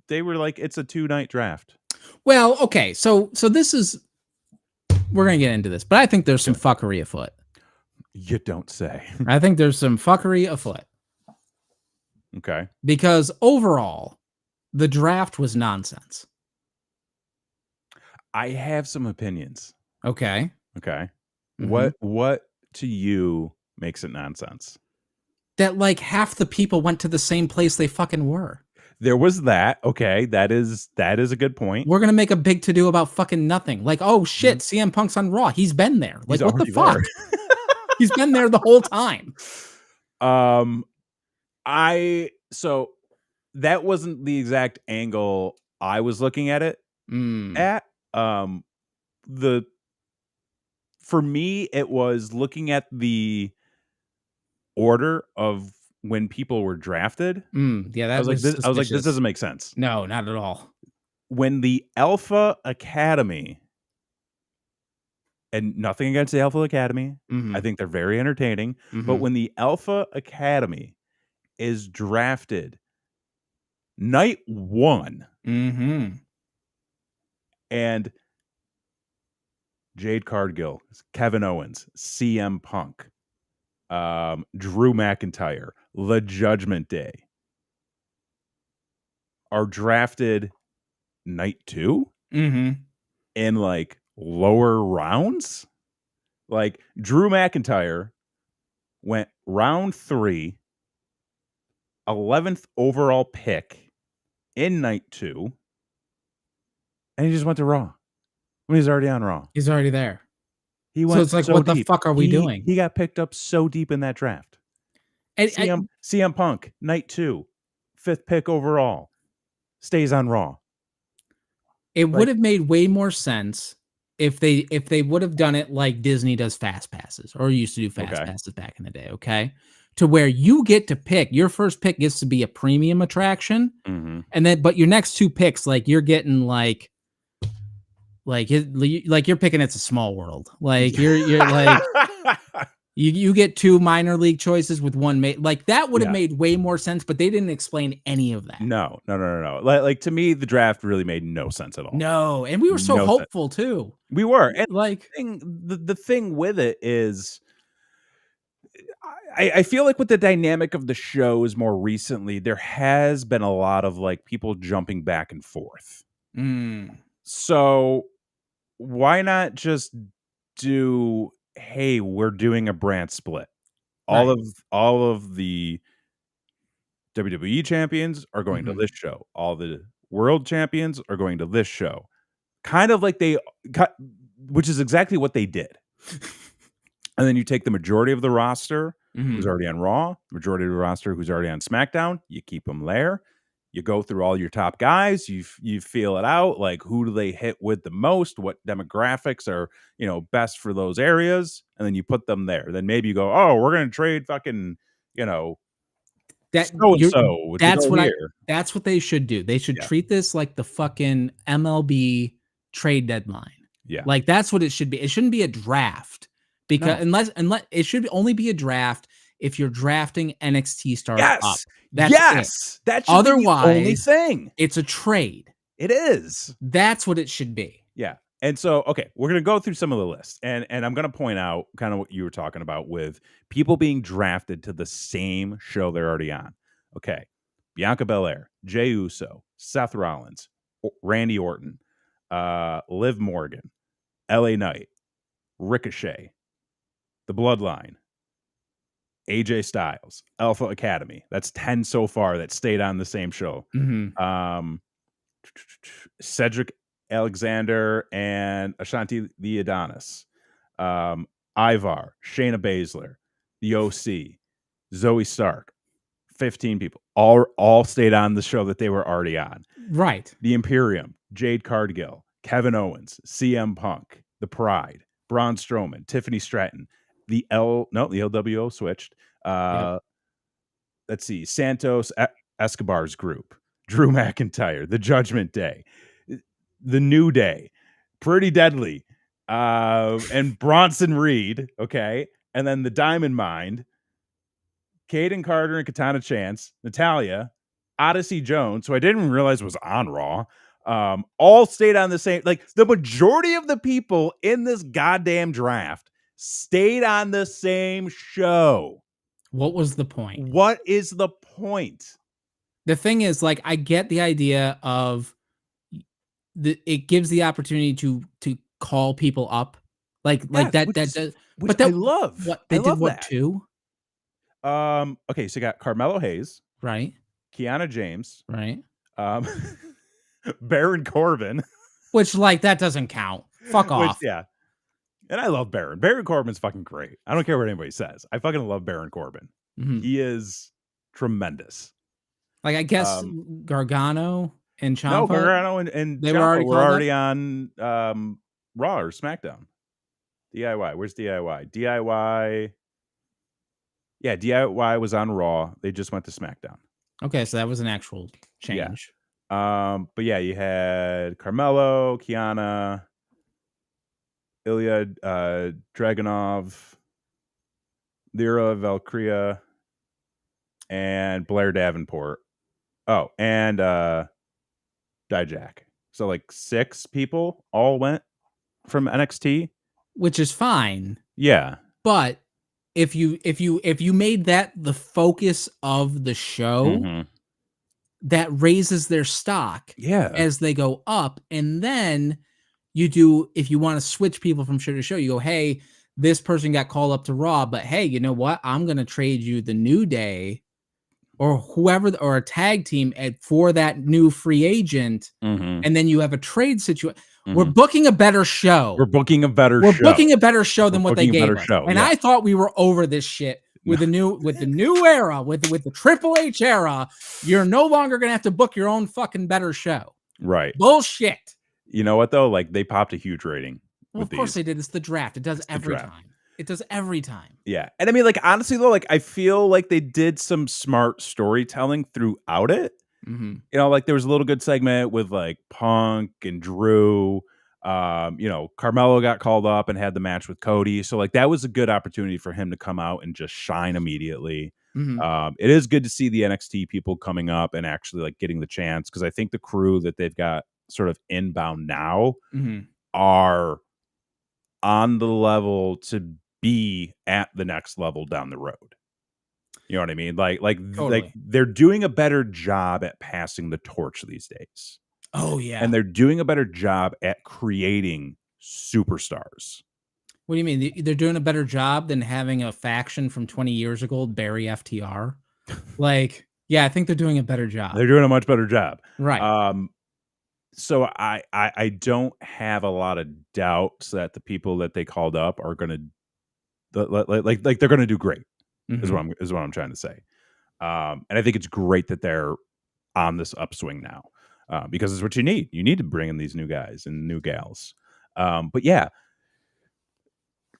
they were like, it's a 2-night draft. Well, okay. So this is. We're gonna get into this, but I think there's some fuckery afoot. You don't say. I think there's some fuckery afoot. Okay. Because overall, the draft was nonsense. I have some opinions. Okay. What to you makes it nonsense? That like half the people went to the same place they fucking were. There was that. Okay, that is a good point. We're gonna make a big to-do about fucking nothing. Like, oh shit, CM Punk's on Raw. He's been there. Like, what the fuck? He's been there the whole time. So that wasn't the exact angle I was looking at it at. For me, it was looking at the order of when people were drafted. Yeah, that I was like, this doesn't make sense. No, not at all. When the Alpha Academy, and nothing against the Alpha Academy, I think they're very entertaining. But when the Alpha Academy is drafted night 1, and Jade Cargill, Kevin Owens, CM Punk, Drew McIntyre, The Judgment Day are drafted night 2 in like lower rounds. Like Drew McIntyre went round 3, 11th overall pick in night 2, and he just went to Raw when he's already on Raw. He's already there. He went. So it's like, what the fuck are we doing? He got picked up so deep in that draft. And CM Punk, night 2, 5th pick overall, stays on Raw. It would have made way more sense if they would have done it like Disney does fast passes, or used to do fast passes back in the day. Okay, to where you get to pick your first pick gets to be a premium attraction, and then but your next 2 picks, like you're getting like you're picking It's a Small World. Like you're like you get 2 minor league choices with 1 like that would have made way more sense, but they didn't explain any of that. No. Like to me, the draft really made no sense at all. No, and we were so hopeful too. We were, and like the thing with it is, I feel like with the dynamic of the shows more recently, there has been a lot of like people jumping back and forth. So why not just do, hey, we're doing a brand split. All of the WWE champions are going to this show. All the world champions are going to this show. Kind of like which is exactly what they did. And then you take the majority of the roster who's Mhm. already on Raw, majority of the roster who's already on SmackDown. You keep them there. You go through all your top guys. You feel it out. Like, who do they hit with the most? What demographics are best for those areas? And then you put them there. Then maybe you go, oh, we're gonna trade fucking That so and you're so to that's go what I here. that's what they should do. They should Yeah, treat this like the fucking MLB trade deadline. yeah. Like, that's what it should be. It shouldn't be a draft, because No. unless it should only be a draft if you're drafting NXT stars up. Yes, That's it. yes. That should be the only Otherwise, thing. it's a trade. It is. That's what it should be. Yeah. And so, okay, we're going to go through some of the lists, and I'm going to point out kind of what you were talking about with people being drafted to the same show they're already on. Okay. Bianca Belair, Jey Uso, Seth Rollins, Randy Orton, Liv Morgan, LA Knight, Ricochet, The Bloodline, AJ Styles, Alpha Academy. That's 10 so far that stayed on the same show. Mhm. Cedric Alexander and Ashanti the Adonis. Ivar, Shayna Baszler, the OC, Zoe Stark. 15 people. All stayed on the show that they were already on. Right. The Imperium, Jade Cargill, Kevin Owens, CM Punk, The Pride, Braun Strowman, Tiffany Stratton, the LWO switched. Yep. Let's see, Santos Escobar's group, Drew McIntyre, The Judgment Day, The New Day, Pretty Deadly, and Bronson Reed, okay? And then the Diamond Mine, Caden Carter and Katana Chance, Natalia, Odyssey Jones, who I didn't realize was on Raw, all stayed on the same. Like, the majority of the people in this goddamn draft stayed on the same show. What was the point? What is the point? The thing is, like, I get the idea of it gives the opportunity to call people up, like that. Which But I love. what they I did, love what that. too? Okay, so you got Carmelo Hayes, Right. Kiana James, Right. Baron Corbin, Which, like, that doesn't count. Fuck off. yeah. And I love Baron. Baron Corbin's fucking great. I don't care what anybody says. I fucking love Baron Corbin. Mhm. He is tremendous. Like, I guess Gargano and Ciampa. No, Gargano and They Ciampa were already on Raw or SmackDown. DIY. Where's DIY? DIY. Yeah, DIY was on Raw. They just went to SmackDown. Okay, so that was an actual change. But yeah, you had Carmelo, Kiana, Ilya Dragunov, Lyra Valkyria, and Blair Davenport. Oh, and Dijak. So like 6 people all went from NXT, Which is fine. Yeah. But if you made that the focus of the show, that raises their stock as they go up. And then you do, if you want to switch people from show to show, you go, hey, this person got called up to Raw, but hey, you know what? I'm going to trade you the New Day or whoever, or a tag team for that new free agent. And then you have a trade situation. We're booking a better show. We're booking a better show than what they gave us. And I thought we were over this shit. With the new era, with the Triple H era, you're no longer gonna have to book your own fucking better show. Right. Bullshit. You know what though? Like, they popped a huge rating. Well, of course they did. It's the draft. It does every time. It does every time. Yeah. And I mean, like, honestly though, like, I feel like they did some smart storytelling throughout it. You know, like, there was a little good segment with like Punk and Drew. You know, Carmelo got called up and had the match with Cody. So like, that was a good opportunity for him to come out and just shine immediately. It is good to see the NXT people coming up and actually like getting the chance, because I think the crew that they've got sort of inbound now are on the level to be at the next level down the road. You know what I mean? Like they're doing a better job at passing the torch these days. Oh yeah. And they're doing a better job at creating superstars. What do you mean? They're doing a better job than having a faction from 20 years ago, Barry FTR? Like, yeah, I think they're doing a better job. They're doing a much better job. Right. So I don't have a lot of doubts that the people that they called up are going to like they're going to do great. Is Mhm. what I'm trying to say. And I think it's great that they're on this upswing now, because it's what you need. You need to bring in these new guys and new gals. But yeah,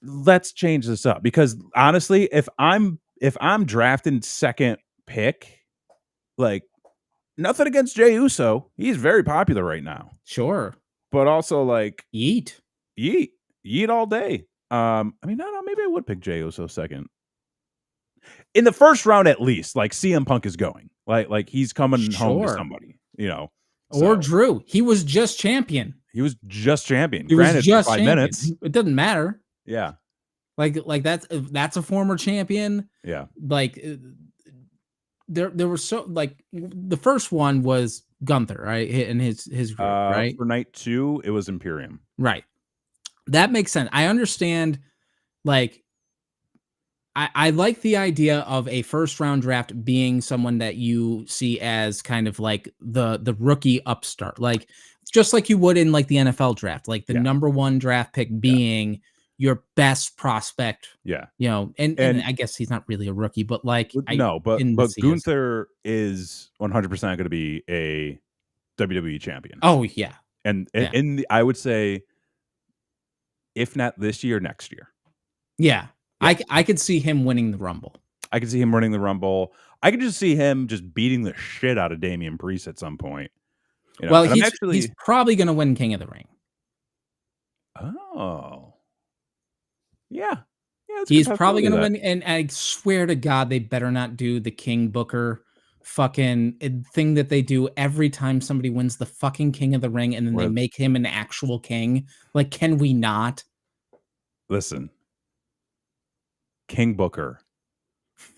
let's change this up, because honestly, if I'm drafting second pick, like, nothing against Jey Uso, he's very popular right now, Sure. but also like Yeet. yeet all day. I mean, no, maybe I would pick Jey Uso second in the first round at least. Like CM Punk is going, like he's coming home to Sure. somebody, you know. Or So Drew. He was just champion. he was just champion. He was Granted, just for 5 champion. minutes. It doesn't matter. Yeah. Like that's a former champion. Yeah. Like there was so like the first one was Gunther, right? And his group, right? For night 2, it was Imperium. Right. That makes sense. I understand. Like, I like the idea of a first round draft being someone that you see as kind of like the rookie upstart, like just like you would in like the NFL draft, like the number 1 draft pick being your best prospect. Yeah. You know, and I guess he's not really a rookie, but like but Gunther is 100% going to be a WWE champion. Oh yeah. And I would say, if not this year, next year. Yeah. I could see him winning the Rumble. I could see him winning the Rumble. I could just see him just beating the shit out of Damian Priest at some point. You know? Well, he's probably going to win King of the Ring. Oh. Yeah. He's probably going to win. And I swear to God, they better not do the King Booker fucking thing that they do every time somebody wins the fucking King of the Ring, and then they make him an actual king. Like, can we not? Listen. King Booker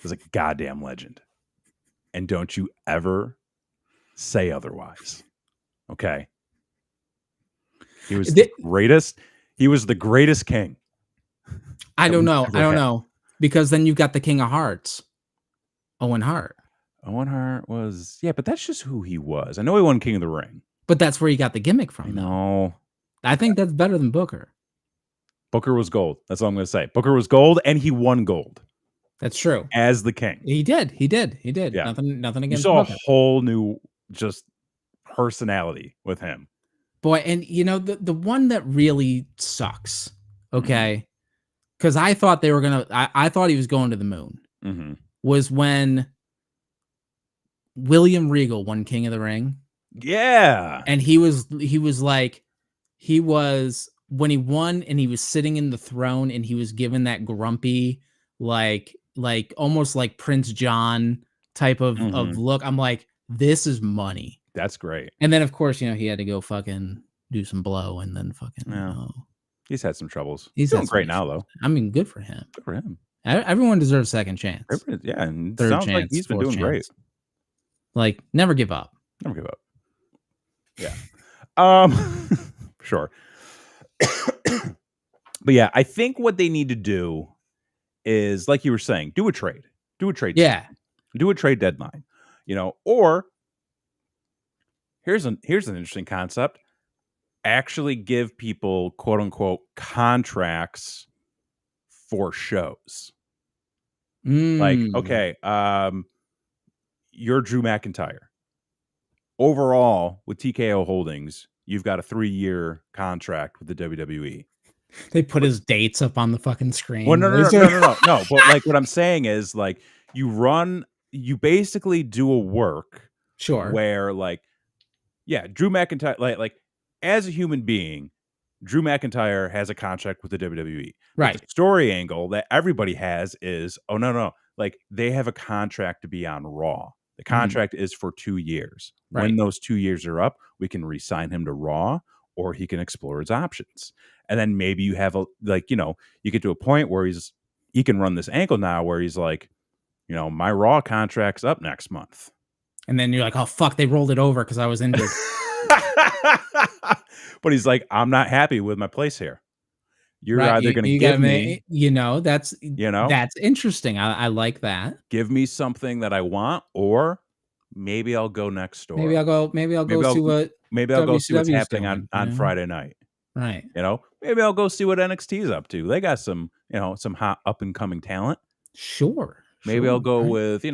is a goddamn legend. And don't you ever say otherwise. Okay? He was the greatest. He was the greatest king. I don't know. Because then you've got the King of Hearts. Owen Hart. Owen Hart was... Yeah, but that's just who he was. I know he won King of the Ring. But that's where he got the gimmick from. No. I think that's better than Booker. Booker was gold. That's all I'm going to say. Booker was gold, and he won gold. That's true. As the king. He did. Yeah. Nothing against You saw Booker. a whole new just personality with him. Boy, and you know, the one that really sucks, okay? Because I thought they were going to... I thought he was going to the moon. Mm-hmm. Was when William Regal won King of the Ring. Yeah. And he was when he won and he was sitting in the throne and he was given that grumpy, like almost like Prince John type of look. I'm like, this is money. That's great. And then of course, you know, he had to go fucking do some blow and then fucking he's had some troubles. He's doing great now though. I mean, good for him. Good for him. Everyone deserves second chance. Yeah, and third sounds chance, like he's been doing great. Like, never give up. Never give up. Yeah. Sure. But yeah, I think what they need to do is, like you were saying, do a trade. Yeah. Do a trade deadline. You know, or here's an interesting concept. Actually give people, quote unquote, contracts for shows. Like, okay, you're Drew McIntyre. Overall, with TKO Holdings, you've got a 3-year contract with the WWE. They put his dates up on the fucking screen. Well, no. But like, what I'm saying is, like, you basically do a work, sure, where like, yeah, Drew McIntyre, like as a human being, Drew McIntyre has a contract with the WWE. Right. But the story angle that everybody has is, oh no, like they have a contract to be on Raw. The contract is for 2 years. Right. When those 2 years are up, we can re-sign him to Raw, or he can explore his options. And then maybe you have you get to a point where he can run this ankle now where he's like, you know, my Raw contract's up next month. And then you're like, oh fuck, they rolled it over because I was injured. But he's like, I'm not happy with my place here. You're either going to give me, that's interesting. I like that. Give me something that I want, or maybe I'll go next door. Maybe I'll go see what's happening on Friday night. Right. You know, Maybe I'll go see what NXT's up to. They got some, some hot up and coming talent. Sure. Maybe I'll go right. with,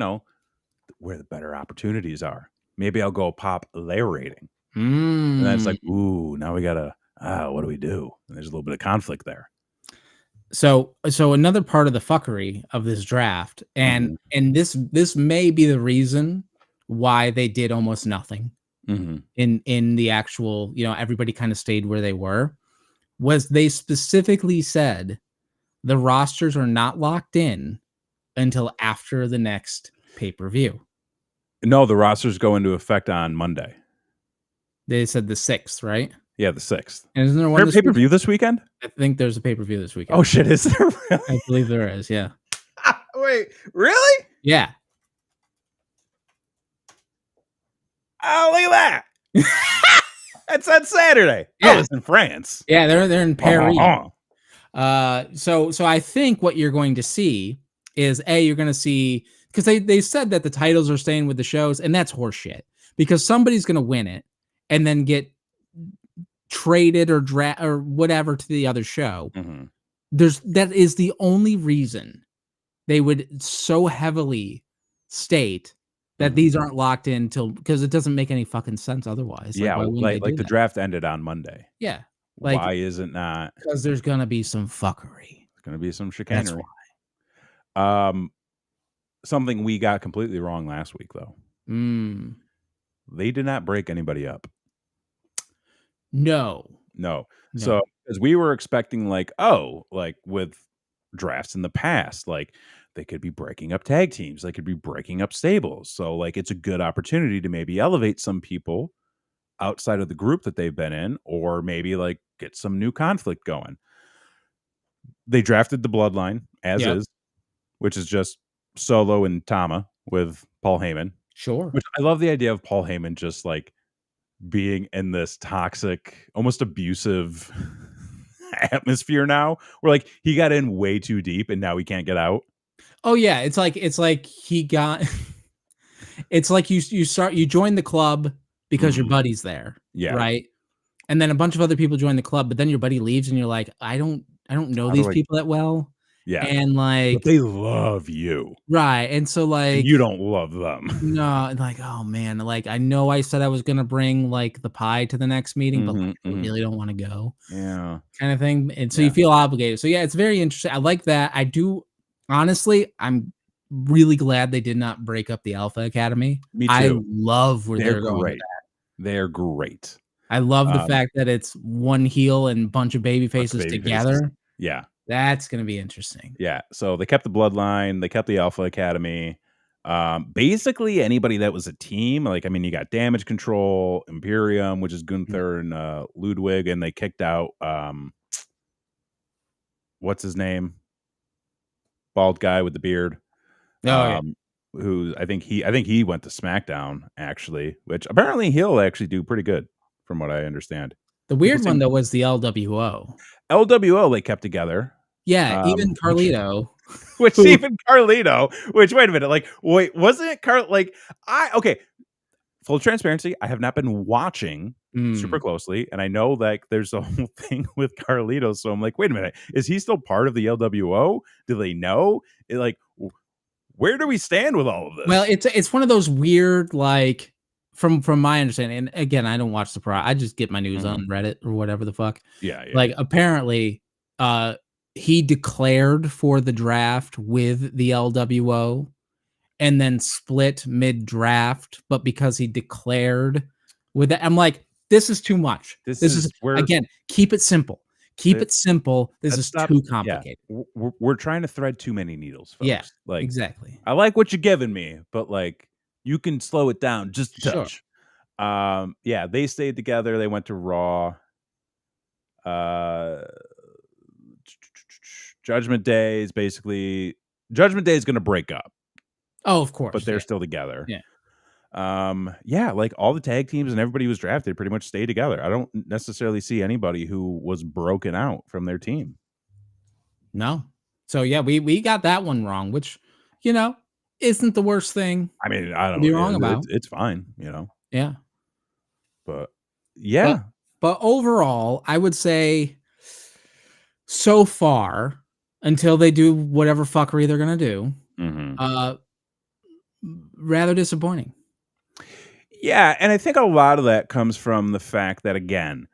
where the better opportunities are. Maybe I'll go pop their rating. And then it's like, ooh, now we gotta, what do we do? And there's a little bit of conflict there. So another part of the fuckery of this draft, and this may be the reason why they did almost nothing in the actual, everybody kind of stayed where they were, was they specifically said the rosters are not locked in until after the next pay-per-view. No, the rosters go into effect on Monday. They said the 6th, right? Yeah, the 6th. And isn't there one pay-per-view this weekend? I think there's a pay-per-view this weekend. Oh shit, is there really? I believe there is, yeah. Wait, really? Yeah. Oh, look at that. That's on Saturday. Yeah. I was in France. Yeah, they're in Paris. Uh-huh. So I think what you're going to see is you're going to see, because they said that the titles are staying with the shows, and that's horseshit, because somebody's going to win it and then get traded or whatever to the other show. That is the only reason they would so heavily state that these aren't locked in because it doesn't make any fucking sense otherwise. Yeah, like the draft ended on Monday. Yeah. Why is it not? Because there's gonna be some fuckery. There's gonna be some chicanery. That's why. Something we got completely wrong last week, though. They did not break anybody up. No. So, as we were expecting, with drafts in the past, they could be breaking up tag teams, they could be breaking up stables. So, it's a good opportunity to maybe elevate some people outside of the group that they've been in, or maybe get some new conflict going. They drafted the Bloodline as is, which is just Solo and Tama with Paul Heyman. Sure. Which I love the idea of Paul Heyman just being in this toxic, almost abusive atmosphere now, where he got in way too deep and now he can't get out. Oh yeah, it's like he got it's like you join the club because your buddy's there. Yeah. Right. And then a bunch of other people join the club, but then your buddy leaves and you're like, I don't know these people that well. Yeah. And but they love you. Right. And so and you don't love them. No, oh man, I know I said I was gonna bring the pie to the next meeting, but I really don't want to go. Yeah. Kind of thing. And so you feel obligated. So yeah, it's very interesting. I like that. I do honestly, I'm really glad they did not break up the Alpha Academy. Me too. I love where they're going great. with that. They're great. I love the fact that it's one heel and bunch of baby faces together. Yeah. That's going to be interesting. Yeah. So they kept the Bloodline. They kept the Alpha Academy. Basically, anybody that was a team, you got Damage Control, Imperium, which is Gunther and Ludwig, and they kicked out, what's his name? Bald guy with the beard. Who I think he went to SmackDown, actually, which apparently he'll actually do pretty good from what I understand. The weird one though was the LWO. LWO they kept together. Yeah, even Carlito. Which wait a minute, wasn't it okay. Full transparency, I have not been watching super closely, and I know that there's a whole thing with Carlito, so I'm like, wait a minute, is he still part of the LWO? Do they know? Where do we stand with all of this? Well, it's one of those weird, from my understanding, and again, I don't watch the Pro. I just get my news on Reddit or whatever the fuck. Yeah. Apparently, he declared for the draft with the LWO, and then split mid-draft. But because he declared with it, I'm like, this is too much. This is again, keep it simple. Keep it simple. This is too complicated. Yeah. We're trying to thread too many needles, folks. Yeah, exactly. I like what you're giving me, but you can slow it down just a touch. Yeah, they stayed together. They went to Raw. Judgment Day is going to break up. Oh, of course. But they're still together. Yeah. All the tag teams and everybody who was drafted pretty much stayed together. I don't necessarily see anybody who was broken out from their team. No. So yeah, we got that one wrong, which, isn't the worst thing. I mean, I don't be wrong about. It's fine, Yeah. But yeah. But overall, I would say so far, until they do whatever fuckery they're gonna do, uh, rather disappointing. Yeah, and I think a lot of that comes from the fact that, again,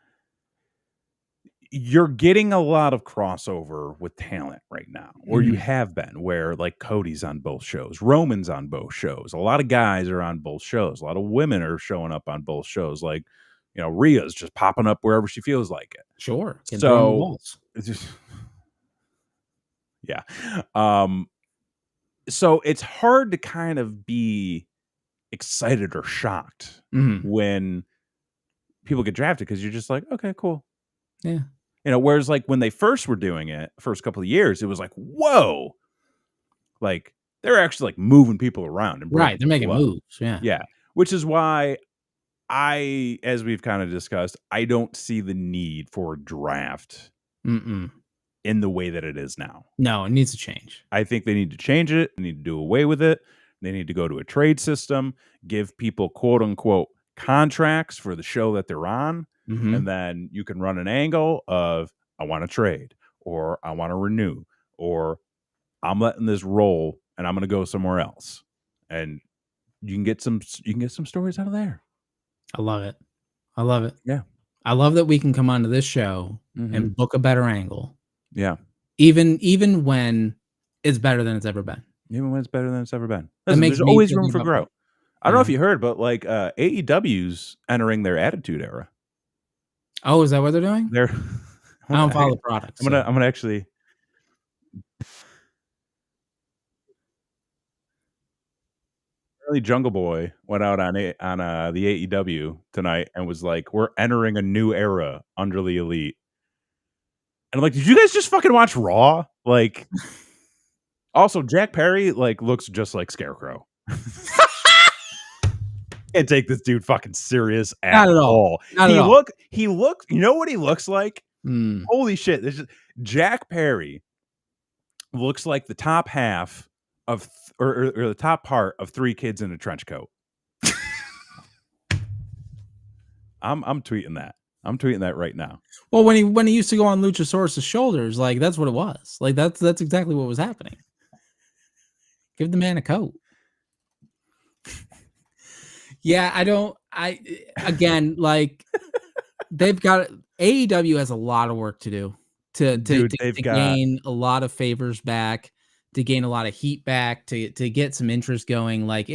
you're getting a lot of crossover with talent right now, or you Mhm. have been, where like Cody's on both shows, Roman's on both shows. A lot of guys are on both shows. A lot of women are showing up on both shows. Like, Rhea's just popping up wherever she feels like it. Sure, can throw 'em the So walls. it's just, yeah. Um, so it's hard to kind of be excited or shocked Mhm. when people get drafted because you're just like, okay, cool. Yeah. Whereas like when they first were doing it, first couple of years, it was like, whoa, like they're actually like moving people around and Right, breaking they're making people up. moves, yeah. Yeah. Which is why as we've kind of discussed, I don't see the need for a draft Mm-mm. in the way that it is now. No, it needs to change. I think they need to change it. They need to do away with it. They need to go to a trade system, give people quote unquote contracts for the show that they're on. And Mhm. then you can run an angle of, I want to trade, or I want to renew, or I'm letting this roll and I'm going to go somewhere else. And you can get some stories out of there. I love it. I love it. Yeah. I love that we can come onto this show Mhm. and book a better angle, Yeah. even when it's better than it's ever been. Even when it's better than it's ever been. That Listen, makes there's me always feel room good for about growth. book, I you don't know if know? you heard, but like AEW's entering their attitude era. Oh, is that what they're doing? They're I don't I'm follow the product, gonna so I'm gonna actually Jungle Boy went out on the AEW tonight and was like, "We're entering a new era under the Elite." And I'm like, "Did you guys just fucking watch Raw?" Like, also Jack Perry like looks just like Scarecrow. Can't take this dude fucking serious at not at all. all. Not at all. He look you know what he looks like? Mm. Holy shit, this is Jack Perry looks like the top half of or the top part of Three Kids in a Trench Coat. I'm tweeting that. I'm tweeting that right now. Well, when he used to go on Luchasaurus' shoulders, like, that's what it was. Like, that's exactly what was happening. Give the man a coat. Yeah, again, like, they've got AEW has a lot of work to do Dude, they've to got gain a lot of favors back, to gain a lot of heat back, to get some interest going. Like,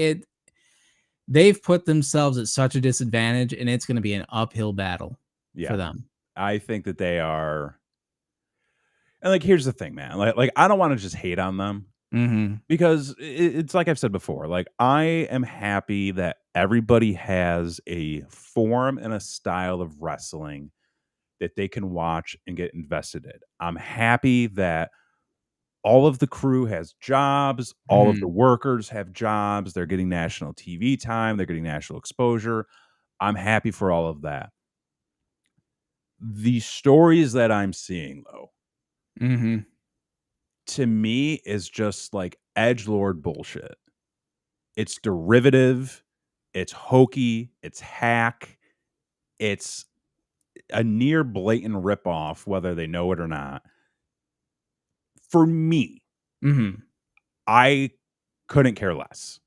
they've put themselves at such a disadvantage, and it's gonna be an uphill battle yeah. for them. I think that they are and like here's the thing, man. Like I don't want to just hate on them Mhm. because it's like I've said before. Like I am happy that everybody has a form and a style of wrestling that they can watch and get invested in. I'm happy that all of the crew has jobs, all of the Mhm. workers have jobs, they're getting national TV time, they're getting national exposure. I'm happy for all of that. The stories that I'm seeing though, Mhm. to me is just like edgelord bullshit. It's derivative, it's hokey, it's hack, it's a near blatant ripoff, whether they know it or not. For me, Mhm. I couldn't care less.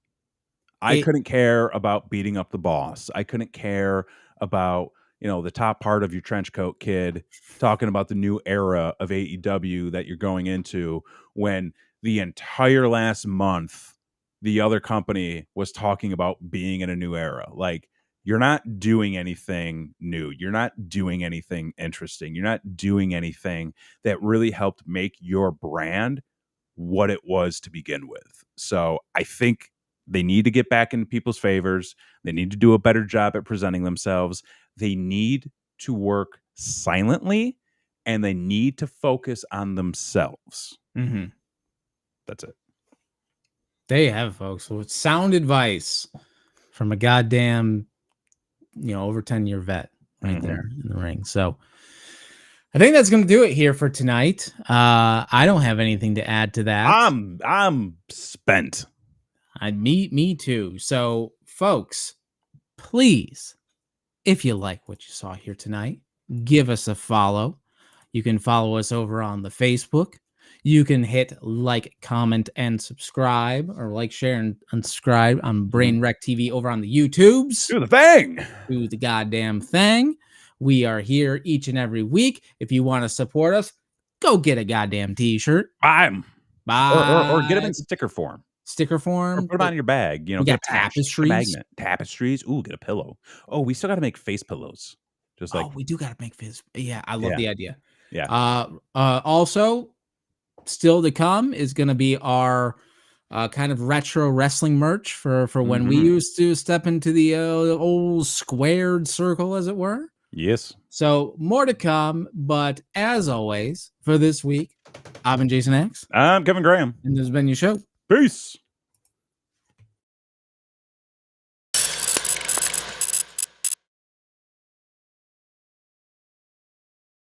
I It couldn't care about beating up the boss. I couldn't care about, the top part of your trench coat kid talking about the new era of AEW that you're going into when the entire last month the other company was talking about being in a new era. Like you're not doing anything new. You're not doing anything interesting. You're not doing anything that really helped make your brand what it was to begin with. So I think they need to get back into people's favors. They need to do a better job at presenting themselves. They need to work silently and they need to focus on themselves. Mhm. That's it. There you have it, folks. So it's sound advice from a goddamn, over 10-year vet right Mhm. there in the ring. So I think that's going to do it here for tonight. I don't have anything to add to that. I'm spent. Me too. So, folks, please, if you like what you saw here tonight, give us a follow. You can follow us over on the Facebook. You can hit like, comment, and subscribe, or like, share, and unsubscribe on Brain Wreck TV over on the YouTubes. Do the thing. Do the goddamn thing. We are here each and every week. If you want to support us, go get a goddamn t-shirt. Buy 'em. Bye. Or get them in sticker form. Sticker Or form. put them on your bag. You know, We get got a patch, a tapestries. magnet. Tapestries. Ooh, get a pillow. Oh, we still got to make face pillows. Just like, Oh, we do got to make this. Yeah, I love the idea. Yeah. Also, still to come is going to be our kind of retro wrestling merch for when we used to step into the old squared circle, as it were. Yes. So more to come, but as always, for this week, I've been Jason X. I'm Kevin Graham. And this has been your show. Peace.